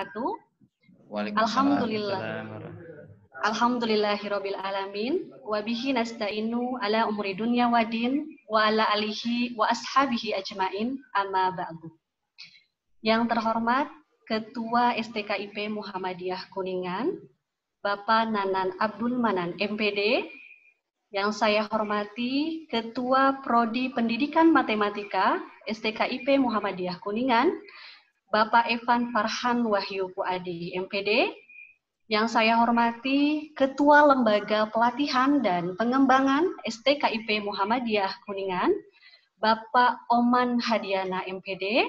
wabarakatuh. Waalaikumsalam. Alhamdulillahirabbil alamin wa bihi nasta'inu ala umuri dunya waddin wa ala alihi wa ashabihi ajmain amma ba'du. Yang terhormat Ketua STKIP Muhammadiyah Kuningan, Bapak Nanan Abdul Manan MPD. Yang saya hormati Ketua Prodi Pendidikan Matematika STKIP Muhammadiyah Kuningan, Bapak Evan Farhan Wahyu Puadi MPD. Yang saya hormati Ketua Lembaga Pelatihan dan Pengembangan STKIP Muhammadiyah Kuningan, Bapak Oman Hadiana MPD.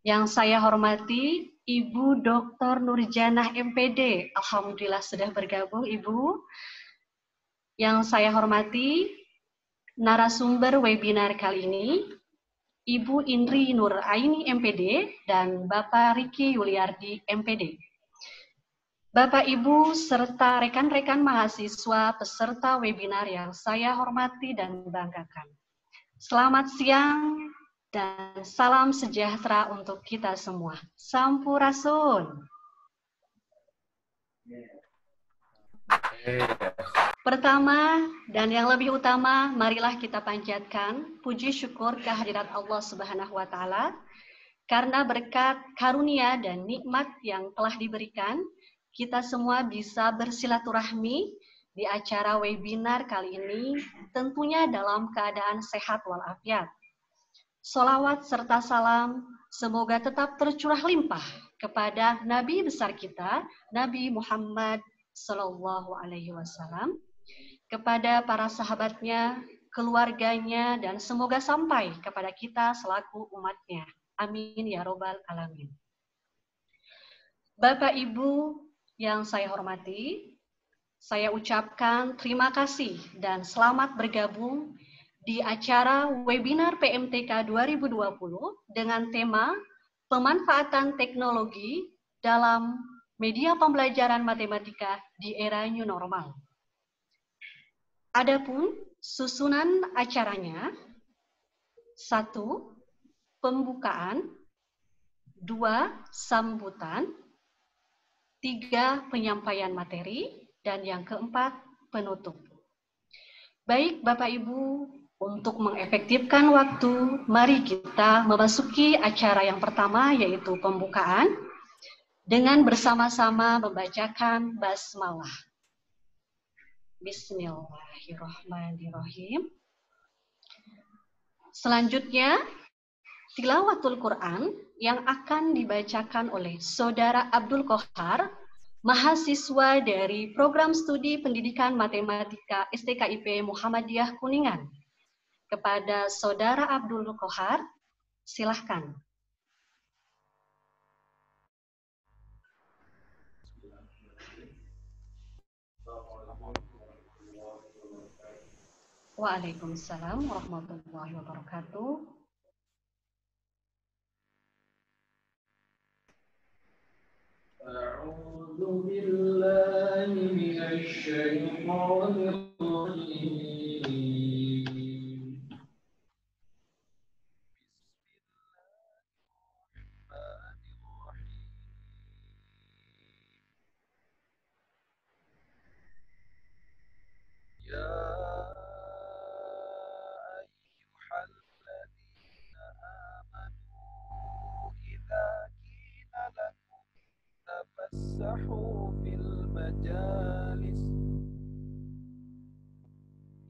Yang saya hormati Ibu Dr. Nurjanah MPD. Alhamdulillah sudah bergabung Ibu. Yang saya hormati narasumber webinar kali ini, Ibu Indri Nur Aini MPD dan Bapak Riki Yuliardi MPD. Bapak, Ibu, serta rekan-rekan mahasiswa peserta webinar yang saya hormati dan banggakan. Selamat siang dan salam sejahtera untuk kita semua. Sampurasun. Pertama dan yang lebih utama, marilah kita panjatkan puji syukur kehadirat Allah Subhanahu wa Ta'ala karena berkat karunia dan nikmat yang telah diberikan, kita semua bisa bersilaturahmi di acara webinar kali ini, tentunya dalam keadaan sehat walafiat. Sholawat serta salam semoga tetap tercurah limpah kepada Nabi besar kita, Nabi Muhammad Sallallahu Alaihi Wasallam, kepada para sahabatnya, keluarganya, dan semoga sampai kepada kita selaku umatnya. Amin ya robbal alamin. Bapak Ibu yang saya hormati, saya ucapkan terima kasih dan selamat bergabung di acara webinar PMTK 2020 dengan tema pemanfaatan teknologi dalam media pembelajaran matematika di era new normal. Adapun susunan acaranya: 1. Pembukaan, 2. Sambutan, 3. Penyampaian materi, dan yang keempat, penutup. Baik Bapak Ibu, untuk mengefektifkan waktu, mari kita memasuki acara yang pertama, yaitu pembukaan, dengan bersama-sama membacakan basmalah. Bismillahirrahmanirrahim. Selanjutnya, tilawatul Quran yang akan dibacakan oleh Saudara Abdul Qohar, mahasiswa dari Program Studi Pendidikan Matematika STKIP Muhammadiyah Kuningan. Kepada Saudara Abdul Qohar, silahkan. Waalaikumsalam warahmatullahi wabarakatuh. A'udzu billahi minasy syaithanir rajim. تفسحوا في المجالس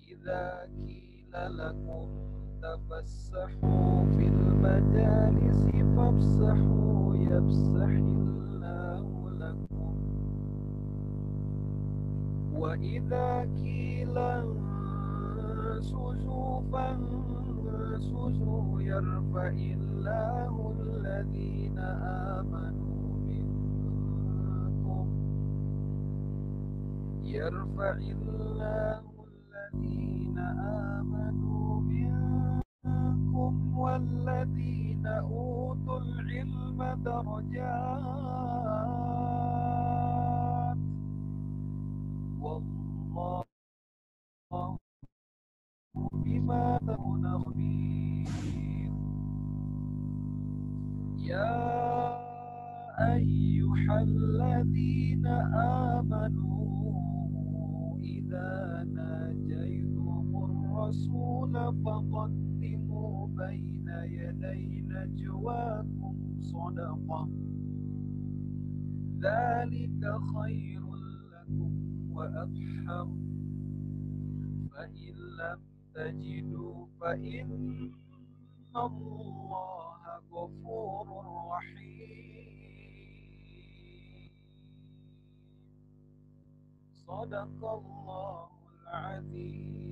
إذا قيل لكم تفسحوا في المجالس فافسحوا يفسح الله لكم وإذا قيل انشزوا فانشزوا يرفع الله الذين آمنوا يرفع الله الذين آمنوا منكم والذين أوتوا العلم درجات والله بما تعملون خبير يا أيها الذين آمنوا إذا ناجيتم الرسول فقدموا بين يدي نجواكم صدقة ذلك خير لكم وأطهر فإن لم تجدوا فإن الله غفور رحيم صدق الله العظيم.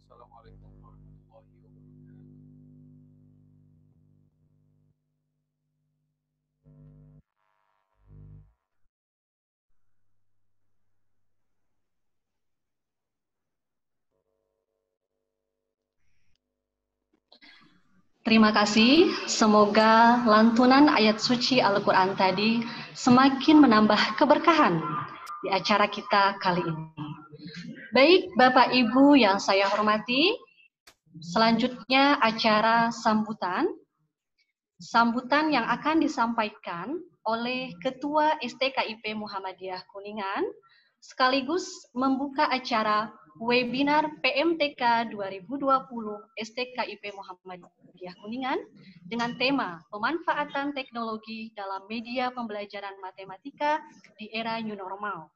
Assalamualaikum warahmatullahi wabarakatuh. Terima kasih. Semoga lantunan ayat suci Al-Quran tadi semakin menambah keberkahan di acara kita kali ini. Baik, Bapak Ibu yang saya hormati, selanjutnya acara sambutan. Sambutan yang akan disampaikan oleh Ketua STKIP Muhammadiyah Kuningan, sekaligus membuka acara webinar PMTK 2020 STKIP Muhammadiyah Kuningan dengan tema pemanfaatan teknologi dalam media pembelajaran matematika di era new normal.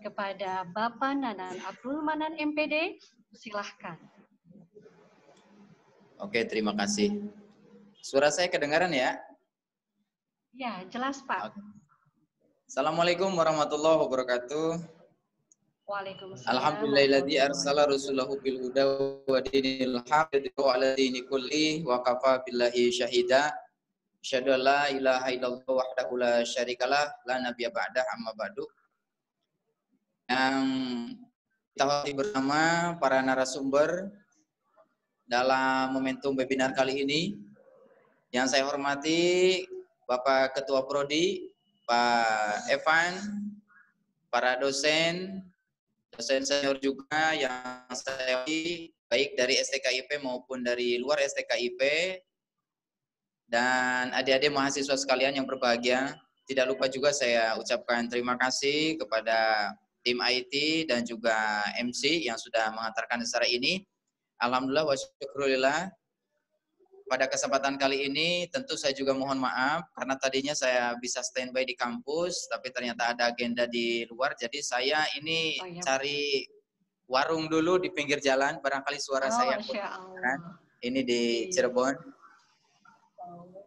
Kepada Bapak Nanan Abdul Manan MPD, silahkan. Oke, terima kasih. Suara saya kedengaran ya? Ya, jelas Pak. Assalamualaikum warahmatullahi wabarakatuh. Waalaikumsalam. Alhamdulillahilladzi arsala rasulahu bil huda wa dinil haqq yudhhiruhu 'ala dini kulli wa kafa billahi syahida. Asyhadu an la ilaha illallah wahdahu la syarikalah la nabiyya ba'dah amma ba'du. Yang kita hormati bersama para narasumber dalam momentum webinar kali ini. Yang saya hormati Bapak Ketua Prodi, Pak Evan, para dosen senior juga yang saya hormati, baik dari STKIP maupun dari luar STKIP, dan adik-adik mahasiswa sekalian yang berbahagia. Tidak lupa juga saya ucapkan terima kasih kepada tim IT dan juga MC yang sudah mengantarkan acara ini. Alhamdulillah wa syukurillah. Pada kesempatan kali ini tentu saya juga mohon maaf karena tadinya saya bisa standby di kampus tapi ternyata ada agenda di luar, jadi saya ini cari warung dulu di pinggir jalan, barangkali suara saya ini di Cirebon.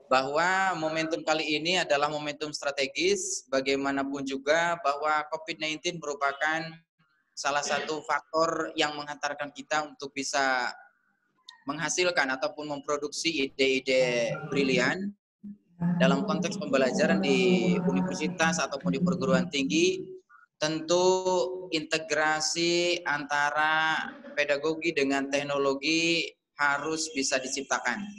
Bahwa momentum kali ini adalah momentum strategis, bagaimanapun juga bahwa COVID-19 merupakan salah satu faktor yang menghantarkan kita untuk bisa menghasilkan ataupun memproduksi ide-ide brilian dalam konteks pembelajaran di universitas ataupun di perguruan tinggi. Tentu integrasi antara pedagogi dengan teknologi harus bisa diciptakan.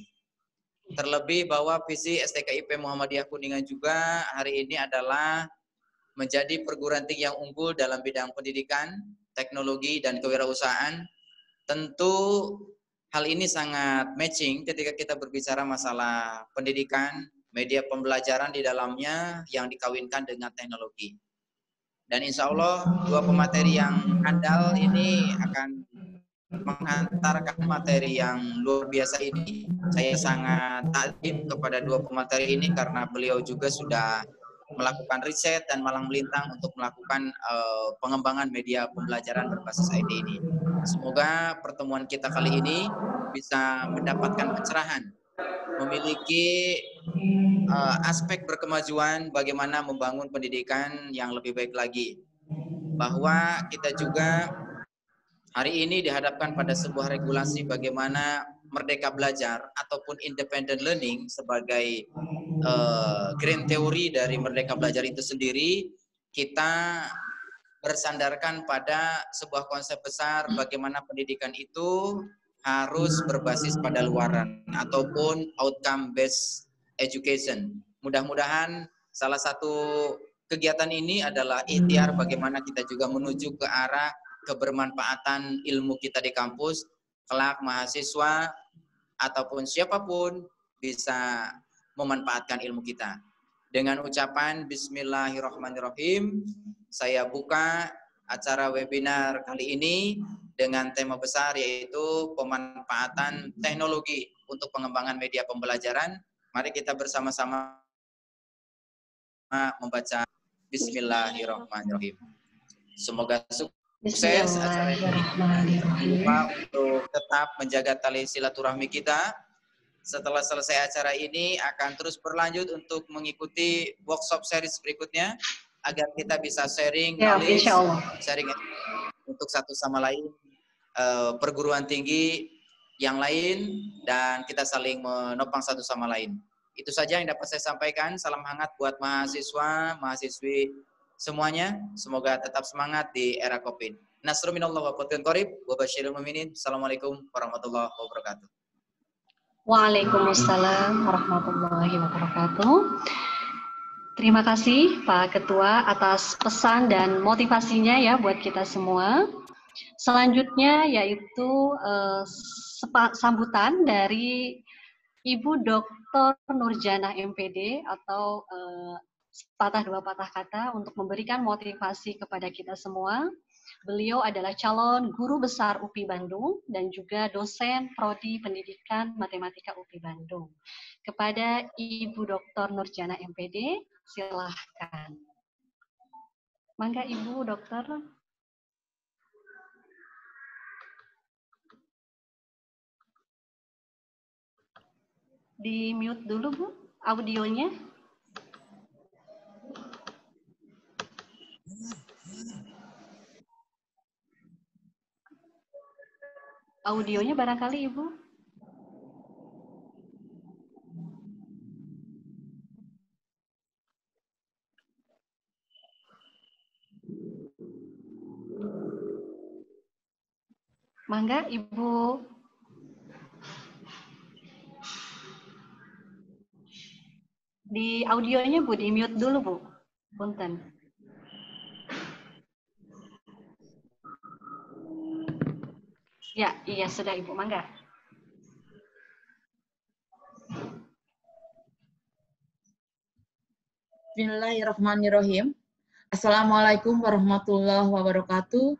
Terlebih bahwa visi STKIP Muhammadiyah Kuningan juga hari ini adalah menjadi perguruan tinggi yang unggul dalam bidang pendidikan, teknologi, dan kewirausahaan. Tentu hal ini sangat matching ketika kita berbicara masalah pendidikan, media pembelajaran di dalamnya yang dikawinkan dengan teknologi. Dan insya Allah dua pemateri yang handal ini akan menghantarkan materi yang luar biasa ini. Saya sangat takjub kepada dua pemateri ini karena beliau juga sudah melakukan riset dan malang melintang untuk melakukan pengembangan media pembelajaran berbasis IT ini. Semoga pertemuan kita kali ini bisa mendapatkan pencerahan, memiliki aspek berkemajuan bagaimana membangun pendidikan yang lebih baik lagi. Bahwa kita juga hari ini dihadapkan pada sebuah regulasi bagaimana merdeka belajar ataupun independent learning sebagai grand theory dari merdeka belajar itu sendiri. Kita bersandarkan pada sebuah konsep besar bagaimana pendidikan itu harus berbasis pada luaran ataupun outcome based education. Mudah-mudahan salah satu kegiatan ini adalah ikhtiar bagaimana kita juga menuju ke arah kebermanfaatan ilmu kita di kampus, kelak mahasiswa ataupun siapapun bisa memanfaatkan ilmu kita. Dengan ucapan Bismillahirrahmanirrahim, saya buka acara webinar kali ini dengan tema besar yaitu pemanfaatan teknologi untuk pengembangan media pembelajaran. Mari kita bersama-sama membaca Bismillahirrahmanirrahim. Semoga sukses acara ini. Lupa untuk tetap menjaga tali silaturahmi kita. Setelah selesai acara ini akan terus berlanjut untuk mengikuti workshop series berikutnya agar kita bisa sharing knowledge, sharing untuk satu sama lain, perguruan tinggi yang lain, dan kita saling menopang satu sama lain. Itu saja yang dapat saya sampaikan. Salam hangat buat mahasiswa, mahasiswi semuanya. Semoga tetap semangat di era COVID. Nasrun minallah wa fathun qarib wa basyiril mu'minin. Assalamualaikum warahmatullahi wabarakatuh. Waalaikumsalam warahmatullahi wabarakatuh. Terima kasih Pak Ketua atas pesan dan motivasinya ya buat kita semua. Selanjutnya yaitu sambutan dari Ibu Dr. Nurjanah MPD atau sepatah dua patah kata untuk memberikan motivasi kepada kita semua. Beliau adalah calon guru besar UPI Bandung dan juga dosen Prodi Pendidikan Matematika UPI Bandung. Kepada Ibu Dr. Nurjanah MPD, silahkan. Mangga Ibu Dokter. Di mute dulu Bu, audionya. Audionya barangkali Ibu. Mangga Ibu. Di audionya Bu, di mute dulu Bu. Punten. Ya, iya sudah Ibu, mangga. Bismillahirrahmanirrahim. Assalamualaikum warahmatullahi wabarakatuh.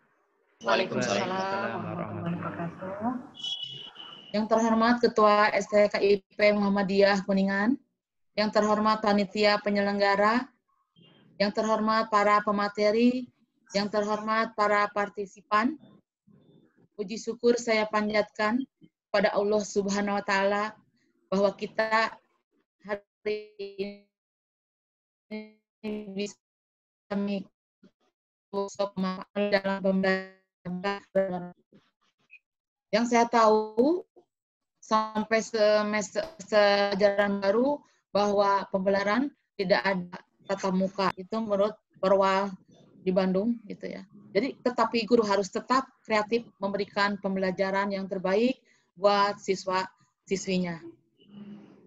Waalaikumsalam warahmatullahi wabarakatuh. Yang terhormat Ketua STKIP Muhammadiyah Kuningan, yang terhormat panitia penyelenggara, yang terhormat para pemateri, yang terhormat para partisipan, puji syukur saya panjatkan pada Allah Subhanahu wa Ta'ala bahwa kita hari ini bisa dalam pembelajaran. Yang saya tahu sampai semester ajaran baru bahwa pembelajaran tidak ada tatap muka, itu menurut Perwal di Bandung gitu ya. Jadi tetapi guru harus tetap kreatif memberikan pembelajaran yang terbaik buat siswa-siswinya.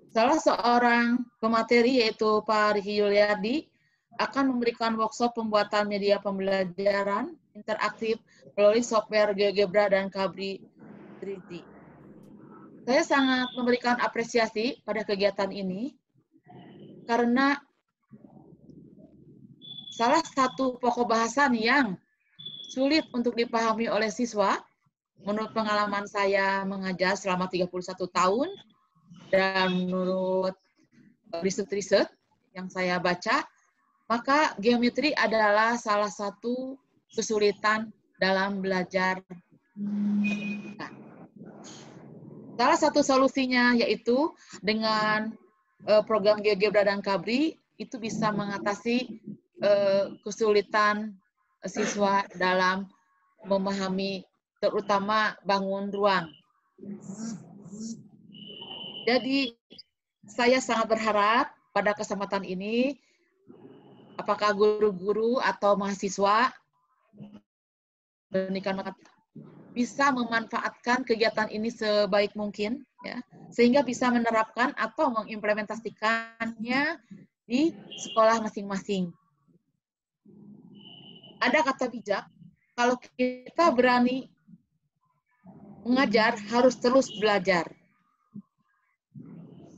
Salah seorang pemateri yaitu Pak Riki Yuliardi akan memberikan workshop pembuatan media pembelajaran interaktif melalui software GeoGebra dan Cabri 3D. Saya sangat memberikan apresiasi pada kegiatan ini karena salah satu pokok bahasan yang sulit untuk dipahami oleh siswa, menurut pengalaman saya mengajar selama 31 tahun, dan menurut riset-riset yang saya baca, maka geometri adalah salah satu kesulitan dalam belajar. Nah, salah satu solusinya yaitu dengan program GeoGebra dan Cabri, itu bisa mengatasi kesulitan siswa dalam memahami, terutama bangun ruang. Jadi, saya sangat berharap pada kesempatan ini, apakah guru-guru atau mahasiswa bisa memanfaatkan kegiatan ini sebaik mungkin, ya, sehingga bisa menerapkan atau mengimplementasikannya di sekolah masing-masing. Ada kata bijak, kalau kita berani mengajar, harus terus belajar.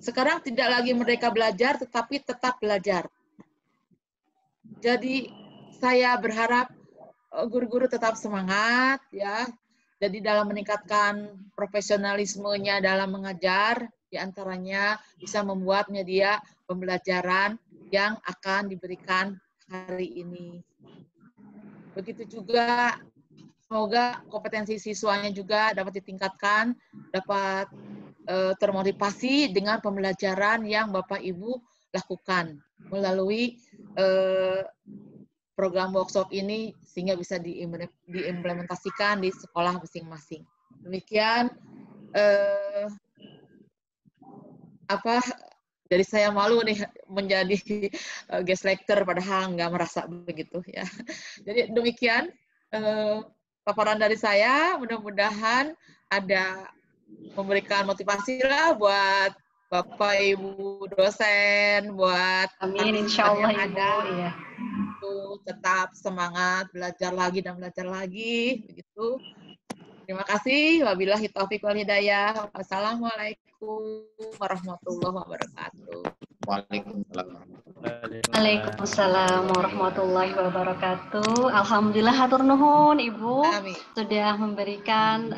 Sekarang tidak lagi merdeka belajar, tetapi tetap belajar. Jadi saya berharap guru-guru tetap semangat ya. Jadi dalam meningkatkan profesionalismenya dalam mengajar, diantaranya bisa membuat media pembelajaran yang akan diberikan hari ini. Begitu juga semoga kompetensi siswanya juga dapat ditingkatkan, dapat termotivasi dengan pembelajaran yang Bapak Ibu lakukan melalui program workshop ini sehingga bisa diimplementasikan di sekolah masing-masing. Demikian dari saya malu nih menjadi guest lecturer padahal nggak merasa begitu ya. Jadi demikian paparan dari saya, mudah-mudahan ada memberikan motivasi lah buat Bapak Ibu dosen, buat Amin, insya Allah yang Ibu. ada. Iya. Tetap semangat, belajar lagi dan belajar lagi. Begitu. Terima kasih. Wabillahi taufiq wal hidayah. Wassalamualaikum warahmatullahi wabarakatuh. Waalaikumsalam warahmatullahi wabarakatuh. Alhamdulillah hatur nuhun Ibu. Amin. Sudah memberikan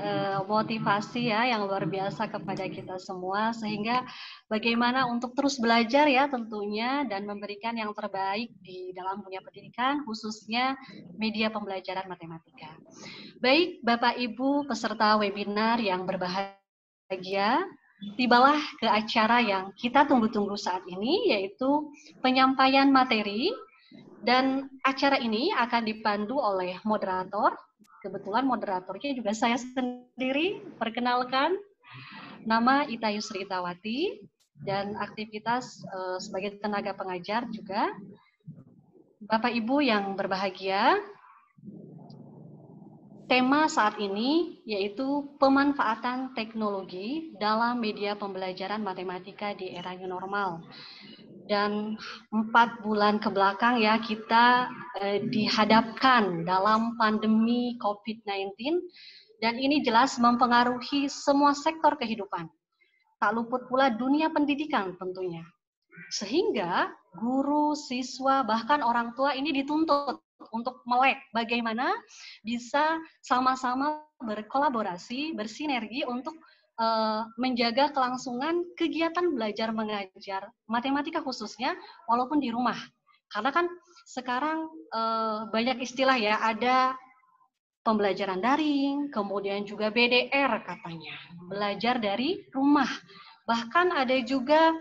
motivasi ya yang luar biasa kepada kita semua sehingga bagaimana untuk terus belajar ya tentunya dan memberikan yang terbaik di dalam dunia pendidikan khususnya media pembelajaran matematika. Baik Bapak Ibu peserta webinar yang berbahagia, tibalah ke acara yang kita tunggu-tunggu saat ini, yaitu penyampaian materi, dan acara ini akan dipandu oleh moderator. Kebetulan moderatornya juga saya sendiri. Perkenalkan, nama Ita Yusri Itawati, dan aktivitas sebagai tenaga pengajar juga. Bapak Ibu yang berbahagia, tema saat ini yaitu pemanfaatan teknologi dalam media pembelajaran matematika di era new normal. Dan 4 bulan ke belakang ya kita dihadapkan dalam pandemi COVID-19 dan ini jelas mempengaruhi semua sektor kehidupan. Tak luput pula dunia pendidikan tentunya. Sehingga guru, siswa, bahkan orang tua ini dituntut untuk melek bagaimana bisa sama-sama berkolaborasi, bersinergi untuk menjaga kelangsungan kegiatan belajar mengajar matematika khususnya walaupun di rumah. Karena kan sekarang banyak istilah ya, ada pembelajaran daring, kemudian juga BDR katanya, belajar dari rumah. Bahkan ada juga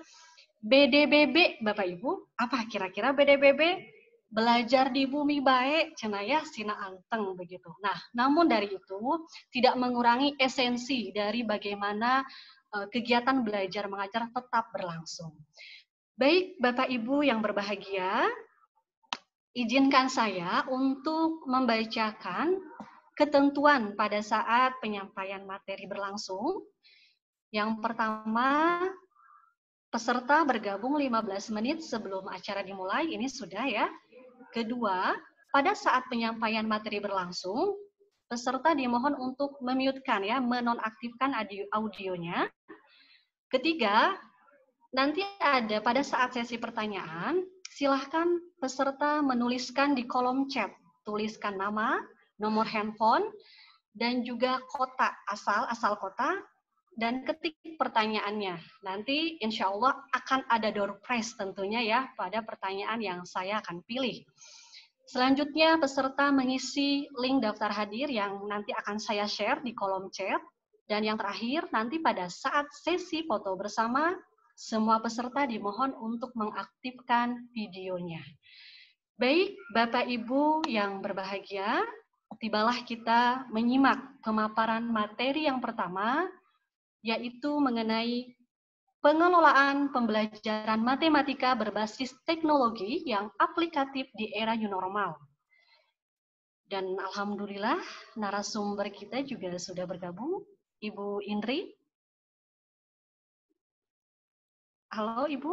BDBB, Bapak Ibu. Apa kira-kira BDBB? Belajar di bumi baik, cenaya sina anteng begitu. Nah, namun dari itu tidak mengurangi esensi dari bagaimana kegiatan belajar mengajar tetap berlangsung. Baik, Bapak Ibu yang berbahagia, izinkan saya untuk membacakan ketentuan pada saat penyampaian materi berlangsung. Yang pertama, peserta bergabung 15 menit sebelum acara dimulai, ini sudah ya. Kedua, pada saat penyampaian materi berlangsung, peserta dimohon untuk memute-kan ya, menonaktifkan audionya. Ketiga, nanti ada pada saat sesi pertanyaan, silahkan peserta menuliskan di kolom chat, tuliskan nama, nomor handphone, dan juga kota asal kota, dan ketik pertanyaannya. Nanti insya Allah akan ada door prize tentunya ya pada pertanyaan yang saya akan pilih. Selanjutnya peserta mengisi link daftar hadir yang nanti akan saya share di kolom chat. Dan yang terakhir nanti pada saat sesi foto bersama, semua peserta dimohon untuk mengaktifkan videonya. Baik Bapak Ibu yang berbahagia, tibalah kita menyimak pemaparan materi yang pertama, yaitu mengenai pengelolaan pembelajaran matematika berbasis teknologi yang aplikatif di era new normal. Dan alhamdulillah narasumber kita juga sudah bergabung, Ibu Indri. Halo Ibu.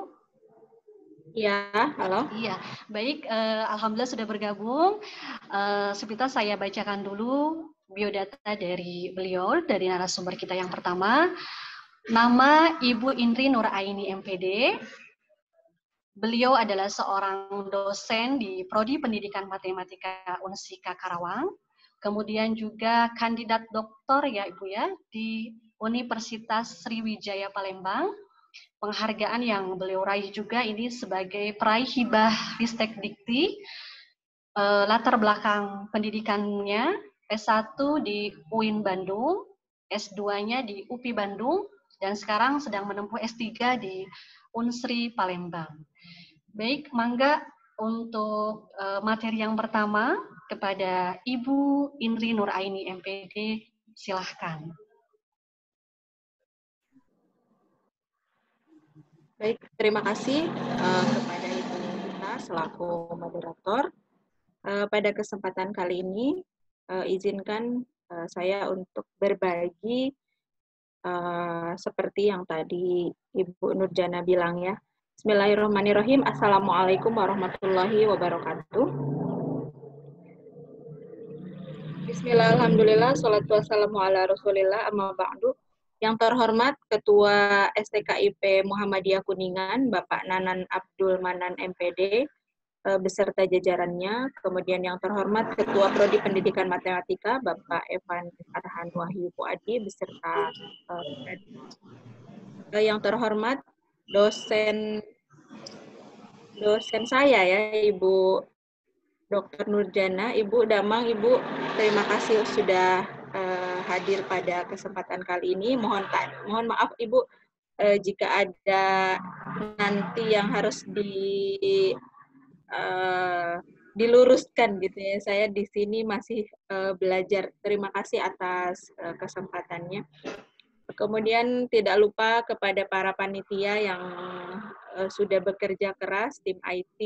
Ya, halo. Iya, baik. Alhamdulillah sudah bergabung. Sebentar saya bacakan dulu biodata dari beliau, dari narasumber kita yang pertama. Nama Ibu Indri Nuraini MPD. Beliau adalah seorang dosen di Prodi Pendidikan Matematika Unsika Karawang. Kemudian juga kandidat doktor ya Ibu ya di Universitas Sriwijaya Palembang. Penghargaan yang beliau raih juga ini sebagai peraih hibah Ristek Dikti. Latar belakang pendidikannya S1 di UIN Bandung, S2-nya di UPI Bandung, dan sekarang sedang menempuh S3 di Unsri Palembang. Baik, mangga untuk materi yang pertama kepada Ibu Indri Nuraini MPD, silahkan. Baik, terima kasih kepada Ibu Nita selaku moderator. Pada kesempatan kali ini, izinkan saya untuk berbagi seperti yang tadi Ibu Nurjana bilang ya. Bismillahirrahmanirrahim. Assalamualaikum warahmatullahi wabarakatuh. Bismillah, alhamdulillah, salatu wassalamu ala rasulillah, amma ba'du. Yang terhormat Ketua STKIP Muhammadiyah Kuningan, Bapak Nanan Abdul Manan MPD, beserta jajarannya. Kemudian yang terhormat Ketua Prodi Pendidikan Matematika, Bapak Evan Arhan Wahyu Puadi, beserta yang terhormat dosen saya ya, Ibu Dr. Nurjana, Ibu Damang, Ibu terima kasih sudah hadir pada kesempatan kali ini. Mohon maaf Ibu jika ada nanti yang harus diluruskan gitu ya. Saya di sini masih belajar. Terima kasih atas kesempatannya. Kemudian tidak lupa kepada para panitia yang sudah bekerja keras, tim IT,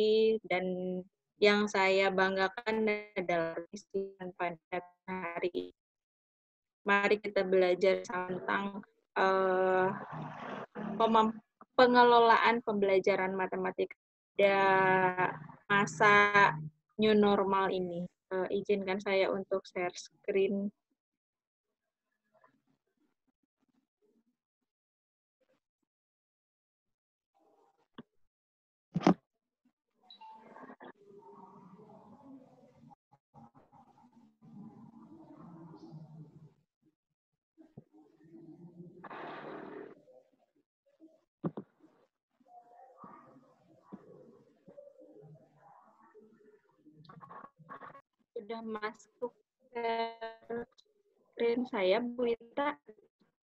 dan yang saya banggakan adalah pada hari ini. Mari kita belajar tentang pengelolaan pembelajaran matematika pada masa new normal ini. Izinkan saya untuk share screen. Sudah masuk ke screen saya, Bu Ita?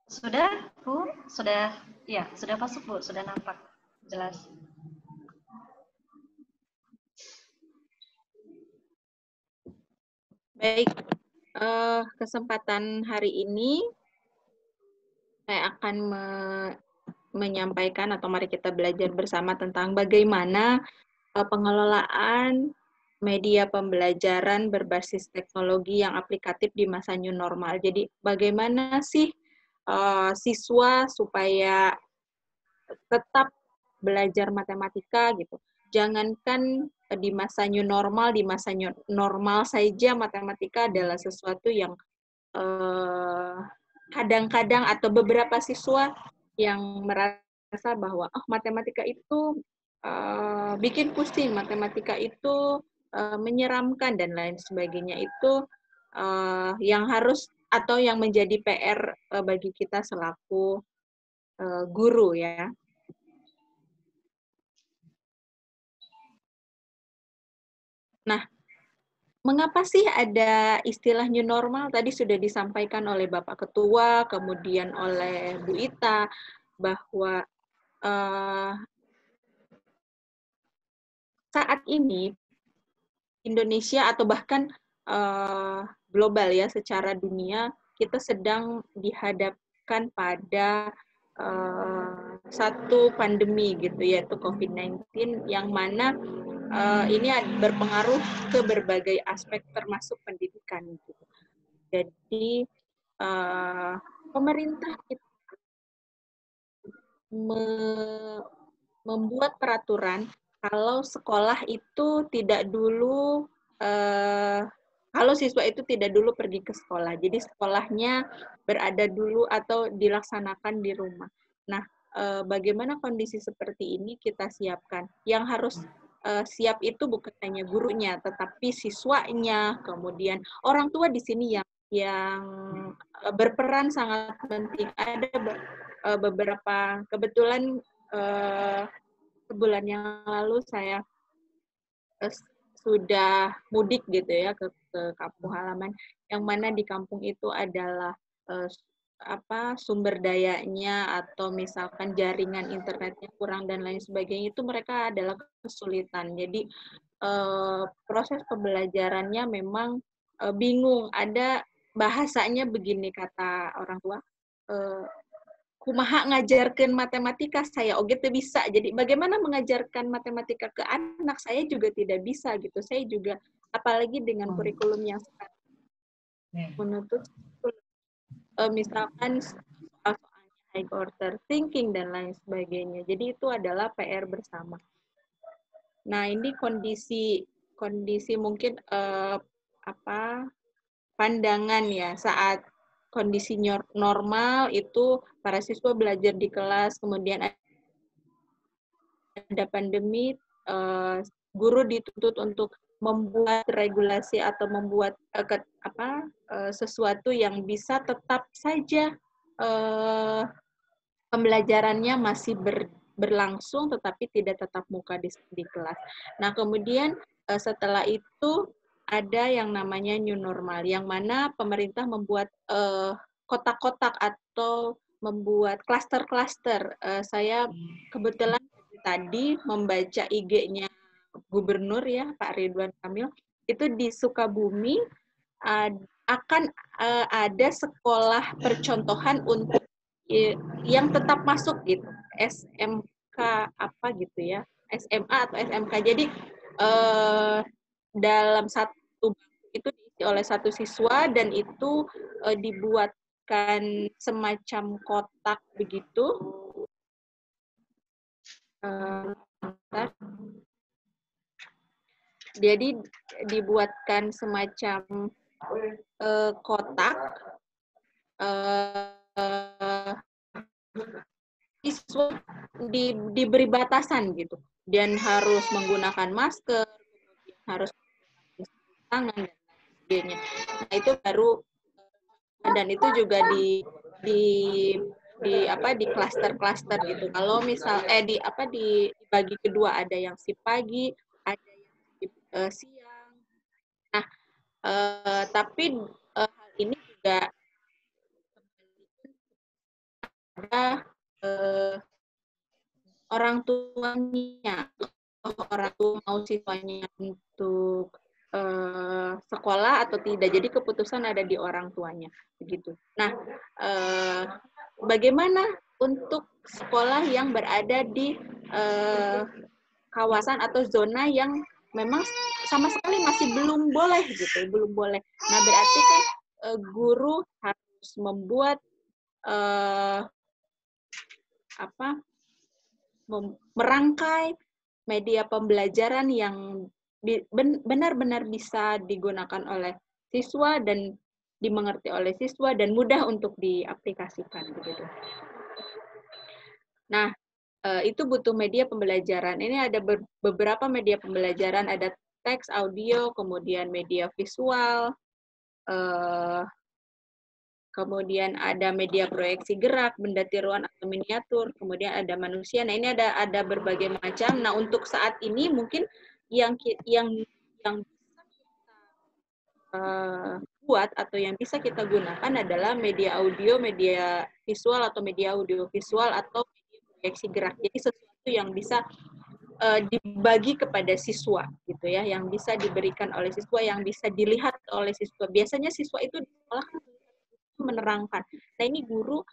Sudah, Bu? Sudah, ya, sudah masuk, Bu. Sudah nampak. Jelas. Baik, kesempatan hari ini saya akan menyampaikan atau mari kita belajar bersama tentang bagaimana pengelolaan media pembelajaran berbasis teknologi yang aplikatif di masa new normal. Jadi bagaimana sih siswa supaya tetap belajar matematika gitu. Jangankan di masa new normal, di masa new normal saja matematika adalah sesuatu yang kadang-kadang atau beberapa siswa yang merasa bahwa matematika itu bikin pusing, matematika itu menyeramkan dan lain sebagainya, itu yang harus atau yang menjadi PR bagi kita selaku guru ya. Nah, mengapa sih ada istilah new normal? Tadi sudah disampaikan oleh Bapak Ketua, kemudian oleh Bu Ita, bahwa saat ini Indonesia atau bahkan global ya, secara dunia, kita sedang dihadapkan pada satu pandemi gitu, yaitu COVID-19, yang mana ini berpengaruh ke berbagai aspek termasuk pendidikan. Gitu. Jadi pemerintah itu membuat peraturan kalau sekolah itu tidak dulu, kalau siswa itu tidak dulu pergi ke sekolah. Jadi sekolahnya berada dulu atau dilaksanakan di rumah. Nah, bagaimana kondisi seperti ini kita siapkan? Yang harus siap itu bukan hanya gurunya, tetapi siswanya, kemudian orang tua di sini yang berperan sangat penting. Ada beberapa, kebetulan sebulan yang lalu saya sudah mudik gitu ya ke kampung halaman, yang mana di kampung itu adalah sumber dayanya atau misalkan jaringan internetnya kurang dan lain sebagainya, itu mereka adalah kesulitan. Jadi proses pembelajarannya memang bingung. Ada bahasanya begini, kata orang tua, kumaha ngajarkan matematika saya oge teu bisa. Jadi bagaimana mengajarkan matematika ke anak saya juga tidak bisa gitu. Saya juga apalagi dengan kurikulum yang sekarang menuntut misalkan soal-soalnya high order thinking dan lain sebagainya. Jadi itu adalah PR bersama. Nah, ini kondisi mungkin pandangan ya saat kondisi normal itu para siswa belajar di kelas, kemudian ada pandemi, guru dituntut untuk membuat regulasi atau membuat sesuatu yang bisa tetap saja pembelajarannya masih berlangsung, tetapi tidak tatap muka di kelas. Nah, kemudian setelah itu ada yang namanya new normal, yang mana pemerintah membuat kotak-kotak atau membuat klaster-klaster. Saya kebetulan tadi membaca IG-nya Gubernur ya, Pak Ridwan Kamil, itu di Sukabumi akan ada sekolah percontohan untuk yang tetap masuk gitu, SMK apa gitu ya, SMA atau SMK. Jadi dalam satu itu diisi oleh satu siswa dan itu dibuatkan semacam kotak begitu. Jadi dibuatkan semacam kotak siswa diberi batasan gitu, dan harus menggunakan masker, harus tangan dan sebagainya. Nah, itu baru, dan itu juga di klaster-klaster gitu. Kalau misal dibagi kedua, ada yang shift pagi, ada yang shift siang. Nah, tapi hal ini juga ada orang tuanya, orang tua mau siswanya untuk sekolah atau tidak. Jadi keputusan ada di orang tuanya, begitu. Nah, bagaimana untuk sekolah yang berada di kawasan atau zona yang memang sama sekali masih belum boleh gitu, belum boleh. Nah, berarti kan guru harus membuat merangkai media pembelajaran yang benar-benar bisa digunakan oleh siswa dan dimengerti oleh siswa dan mudah untuk diaplikasikan begitu. Nah, itu butuh media pembelajaran. Ini ada beberapa media pembelajaran, ada teks, audio, kemudian media visual, kemudian ada media proyeksi gerak, benda tiruan atau miniatur, kemudian ada manusia. Nah, ini ada berbagai macam. Nah, untuk saat ini mungkin yang bisa kita buat atau yang bisa kita gunakan adalah media audio, media visual atau media audio visual atau media proyeksi gerak. Jadi sesuatu yang bisa dibagi kepada siswa gitu ya, yang bisa diberikan oleh siswa, yang bisa dilihat oleh siswa. Biasanya siswa itu di sekolah menerangkan. Nah, ini guru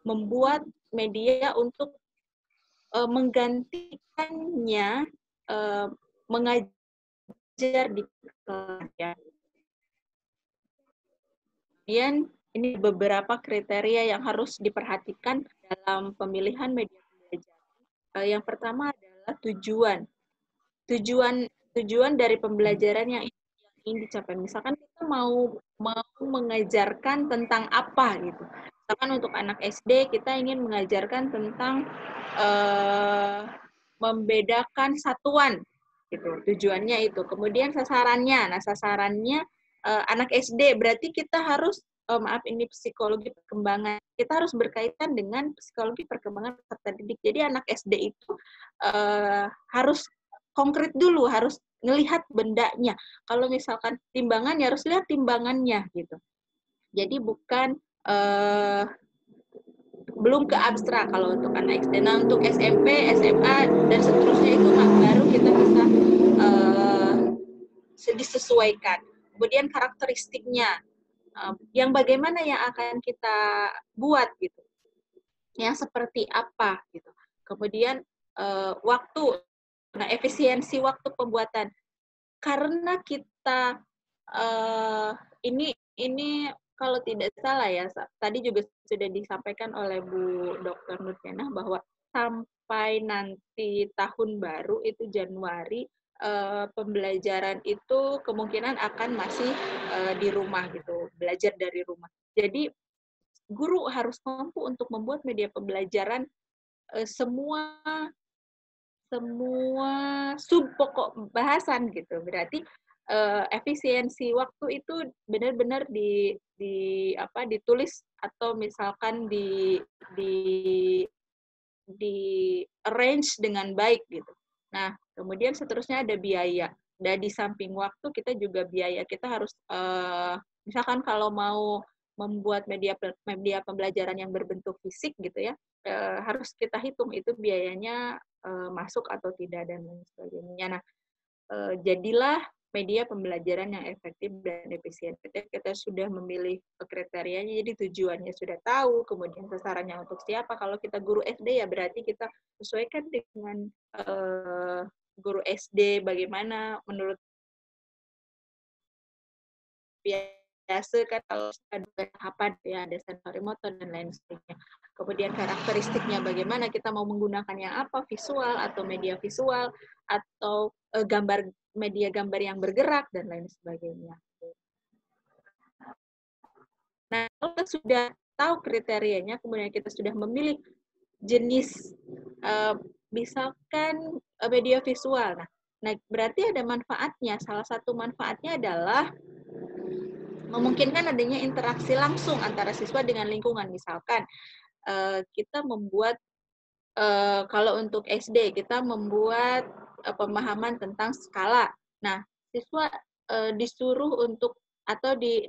membuat media untuk menggantikannya mengajar di kelas ya. Kemudian ini beberapa kriteria yang harus diperhatikan dalam pemilihan media pembelajaran. Yang pertama adalah tujuan. Tujuan dari pembelajaran yang ingin dicapai. Misalkan kita mau mengajarkan tentang apa gitu. Misalkan untuk anak SD kita ingin mengajarkan tentang membedakan satuan, gitu. Tujuannya itu. Kemudian sasarannya, sasarannya anak SD berarti kita harus maaf ini psikologi perkembangan. Kita harus berkaitan dengan psikologi perkembangan peserta didik. Jadi anak SD itu harus konkret dulu, harus ngelihat bendanya. Kalau misalkan timbangannya harus lihat timbangannya gitu. Jadi bukan belum ke abstrak kalau untuk anak SD. Nah, untuk SMP, SMA dan seterusnya itu baru kita bisa disesuaikan. Kemudian karakteristiknya, yang bagaimana yang akan kita buat gitu, yang seperti apa gitu. Kemudian waktu, nah efisiensi waktu pembuatan. Karena kita ini kalau tidak salah ya, tadi juga sudah disampaikan oleh Bu Dr. Nurjana bahwa sampai nanti tahun baru itu Januari, pembelajaran itu kemungkinan akan masih di rumah gitu, belajar dari rumah. Jadi guru harus mampu untuk membuat media pembelajaran semua sub pokok bahasan gitu. Berarti efisiensi waktu itu benar-benar ditulis atau misalkan di arrange dengan baik gitu. Nah, kemudian seterusnya ada biaya. Dan di samping waktu kita juga biaya, kita harus misalkan kalau mau membuat media pembelajaran yang berbentuk fisik gitu ya, harus kita hitung itu biayanya masuk atau tidak dan lain sebagainya. Nah, jadilah media pembelajaran yang efektif dan efisien. Kita sudah memilih kriterianya, jadi tujuannya sudah tahu, kemudian sasarannya untuk siapa. Kalau kita guru SD ya berarti kita sesuaikan dengan guru SD bagaimana menurut biasa kan kalau ada tahapan ya ada sensori motor dan lain sebagainya. Kemudian karakteristiknya bagaimana kita mau menggunakannya apa, visual atau media visual atau media gambar yang bergerak dan lain sebagainya. Nah, kalau kita sudah tahu kriterianya, kemudian kita sudah memilih jenis misalkan media visual. Nah, berarti ada manfaatnya. Salah satu manfaatnya adalah memungkinkan adanya interaksi langsung antara siswa dengan lingkungan. Misalkan kita membuat kalau untuk SD kita membuat pemahaman tentang skala. Nah, siswa disuruh untuk atau di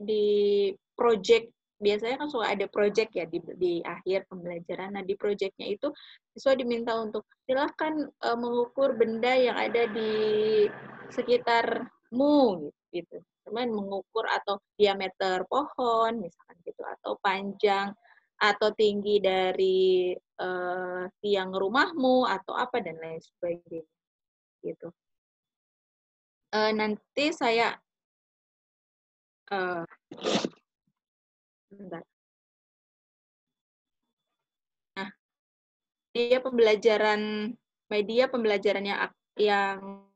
project, biasanya kan suka ada project ya di akhir pembelajaran. Nah, di projectnya itu siswa diminta untuk silakan mengukur benda yang ada di sekitarmu gitu. Cuman mengukur atau diameter pohon misalkan gitu atau panjang atau tinggi dari tiang rumahmu atau apa dan lain sebagainya gitu. Nanti saya bentar. Nah, media pembelajaran yang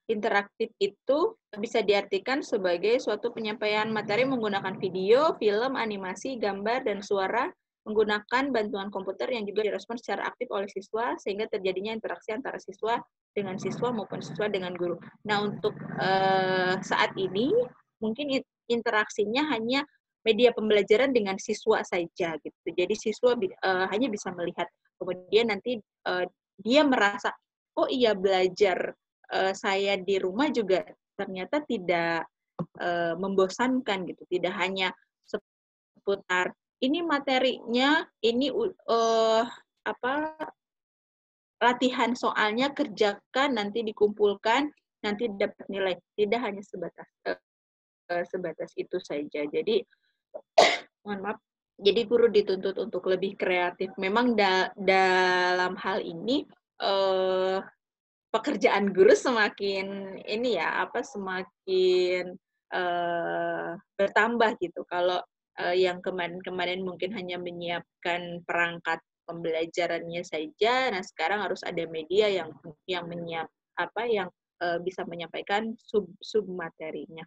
interaktif itu bisa diartikan sebagai suatu penyampaian materi menggunakan video, film, animasi, gambar, dan suara menggunakan bantuan komputer yang juga direspon secara aktif oleh siswa sehingga terjadinya interaksi antara siswa dengan siswa maupun siswa dengan guru. Nah, untuk saat ini mungkin interaksinya hanya media pembelajaran dengan siswa saja gitu. Jadi siswa hanya bisa melihat. Kemudian nanti dia merasa, oh iya belajar saya di rumah juga ternyata tidak membosankan gitu. Tidak hanya seputar ini materinya, ini latihan soalnya kerjakan, nanti dikumpulkan, nanti dapat nilai. Tidak hanya sebatas itu saja. Jadi mohon maaf. Jadi guru dituntut untuk lebih kreatif. Memang dalam hal ini pekerjaan guru semakin semakin bertambah gitu. Kalau yang kemarin mungkin hanya menyiapkan perangkat pembelajarannya saja, nah sekarang harus ada media yang bisa menyampaikan sub materinya.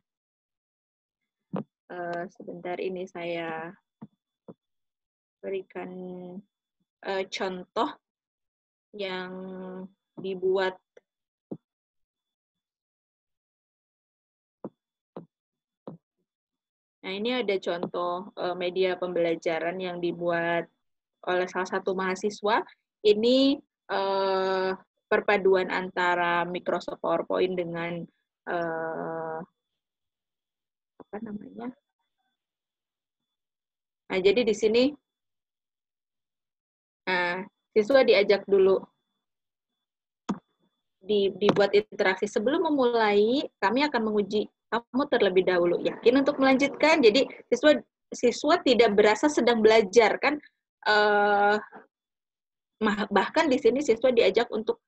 Sebentar ini saya berikan contoh yang dibuat. Nah, ini ada contoh media pembelajaran yang dibuat oleh salah satu mahasiswa. Ini perpaduan antara Microsoft PowerPoint dengan apa namanya? Nah, jadi di sini siswa diajak dulu dibuat interaksi. Sebelum memulai, kami akan menguji kamu terlebih dahulu. Yakin untuk melanjutkan? Jadi siswa tidak berasa sedang belajar kan? Bahkan di sini siswa diajak untuk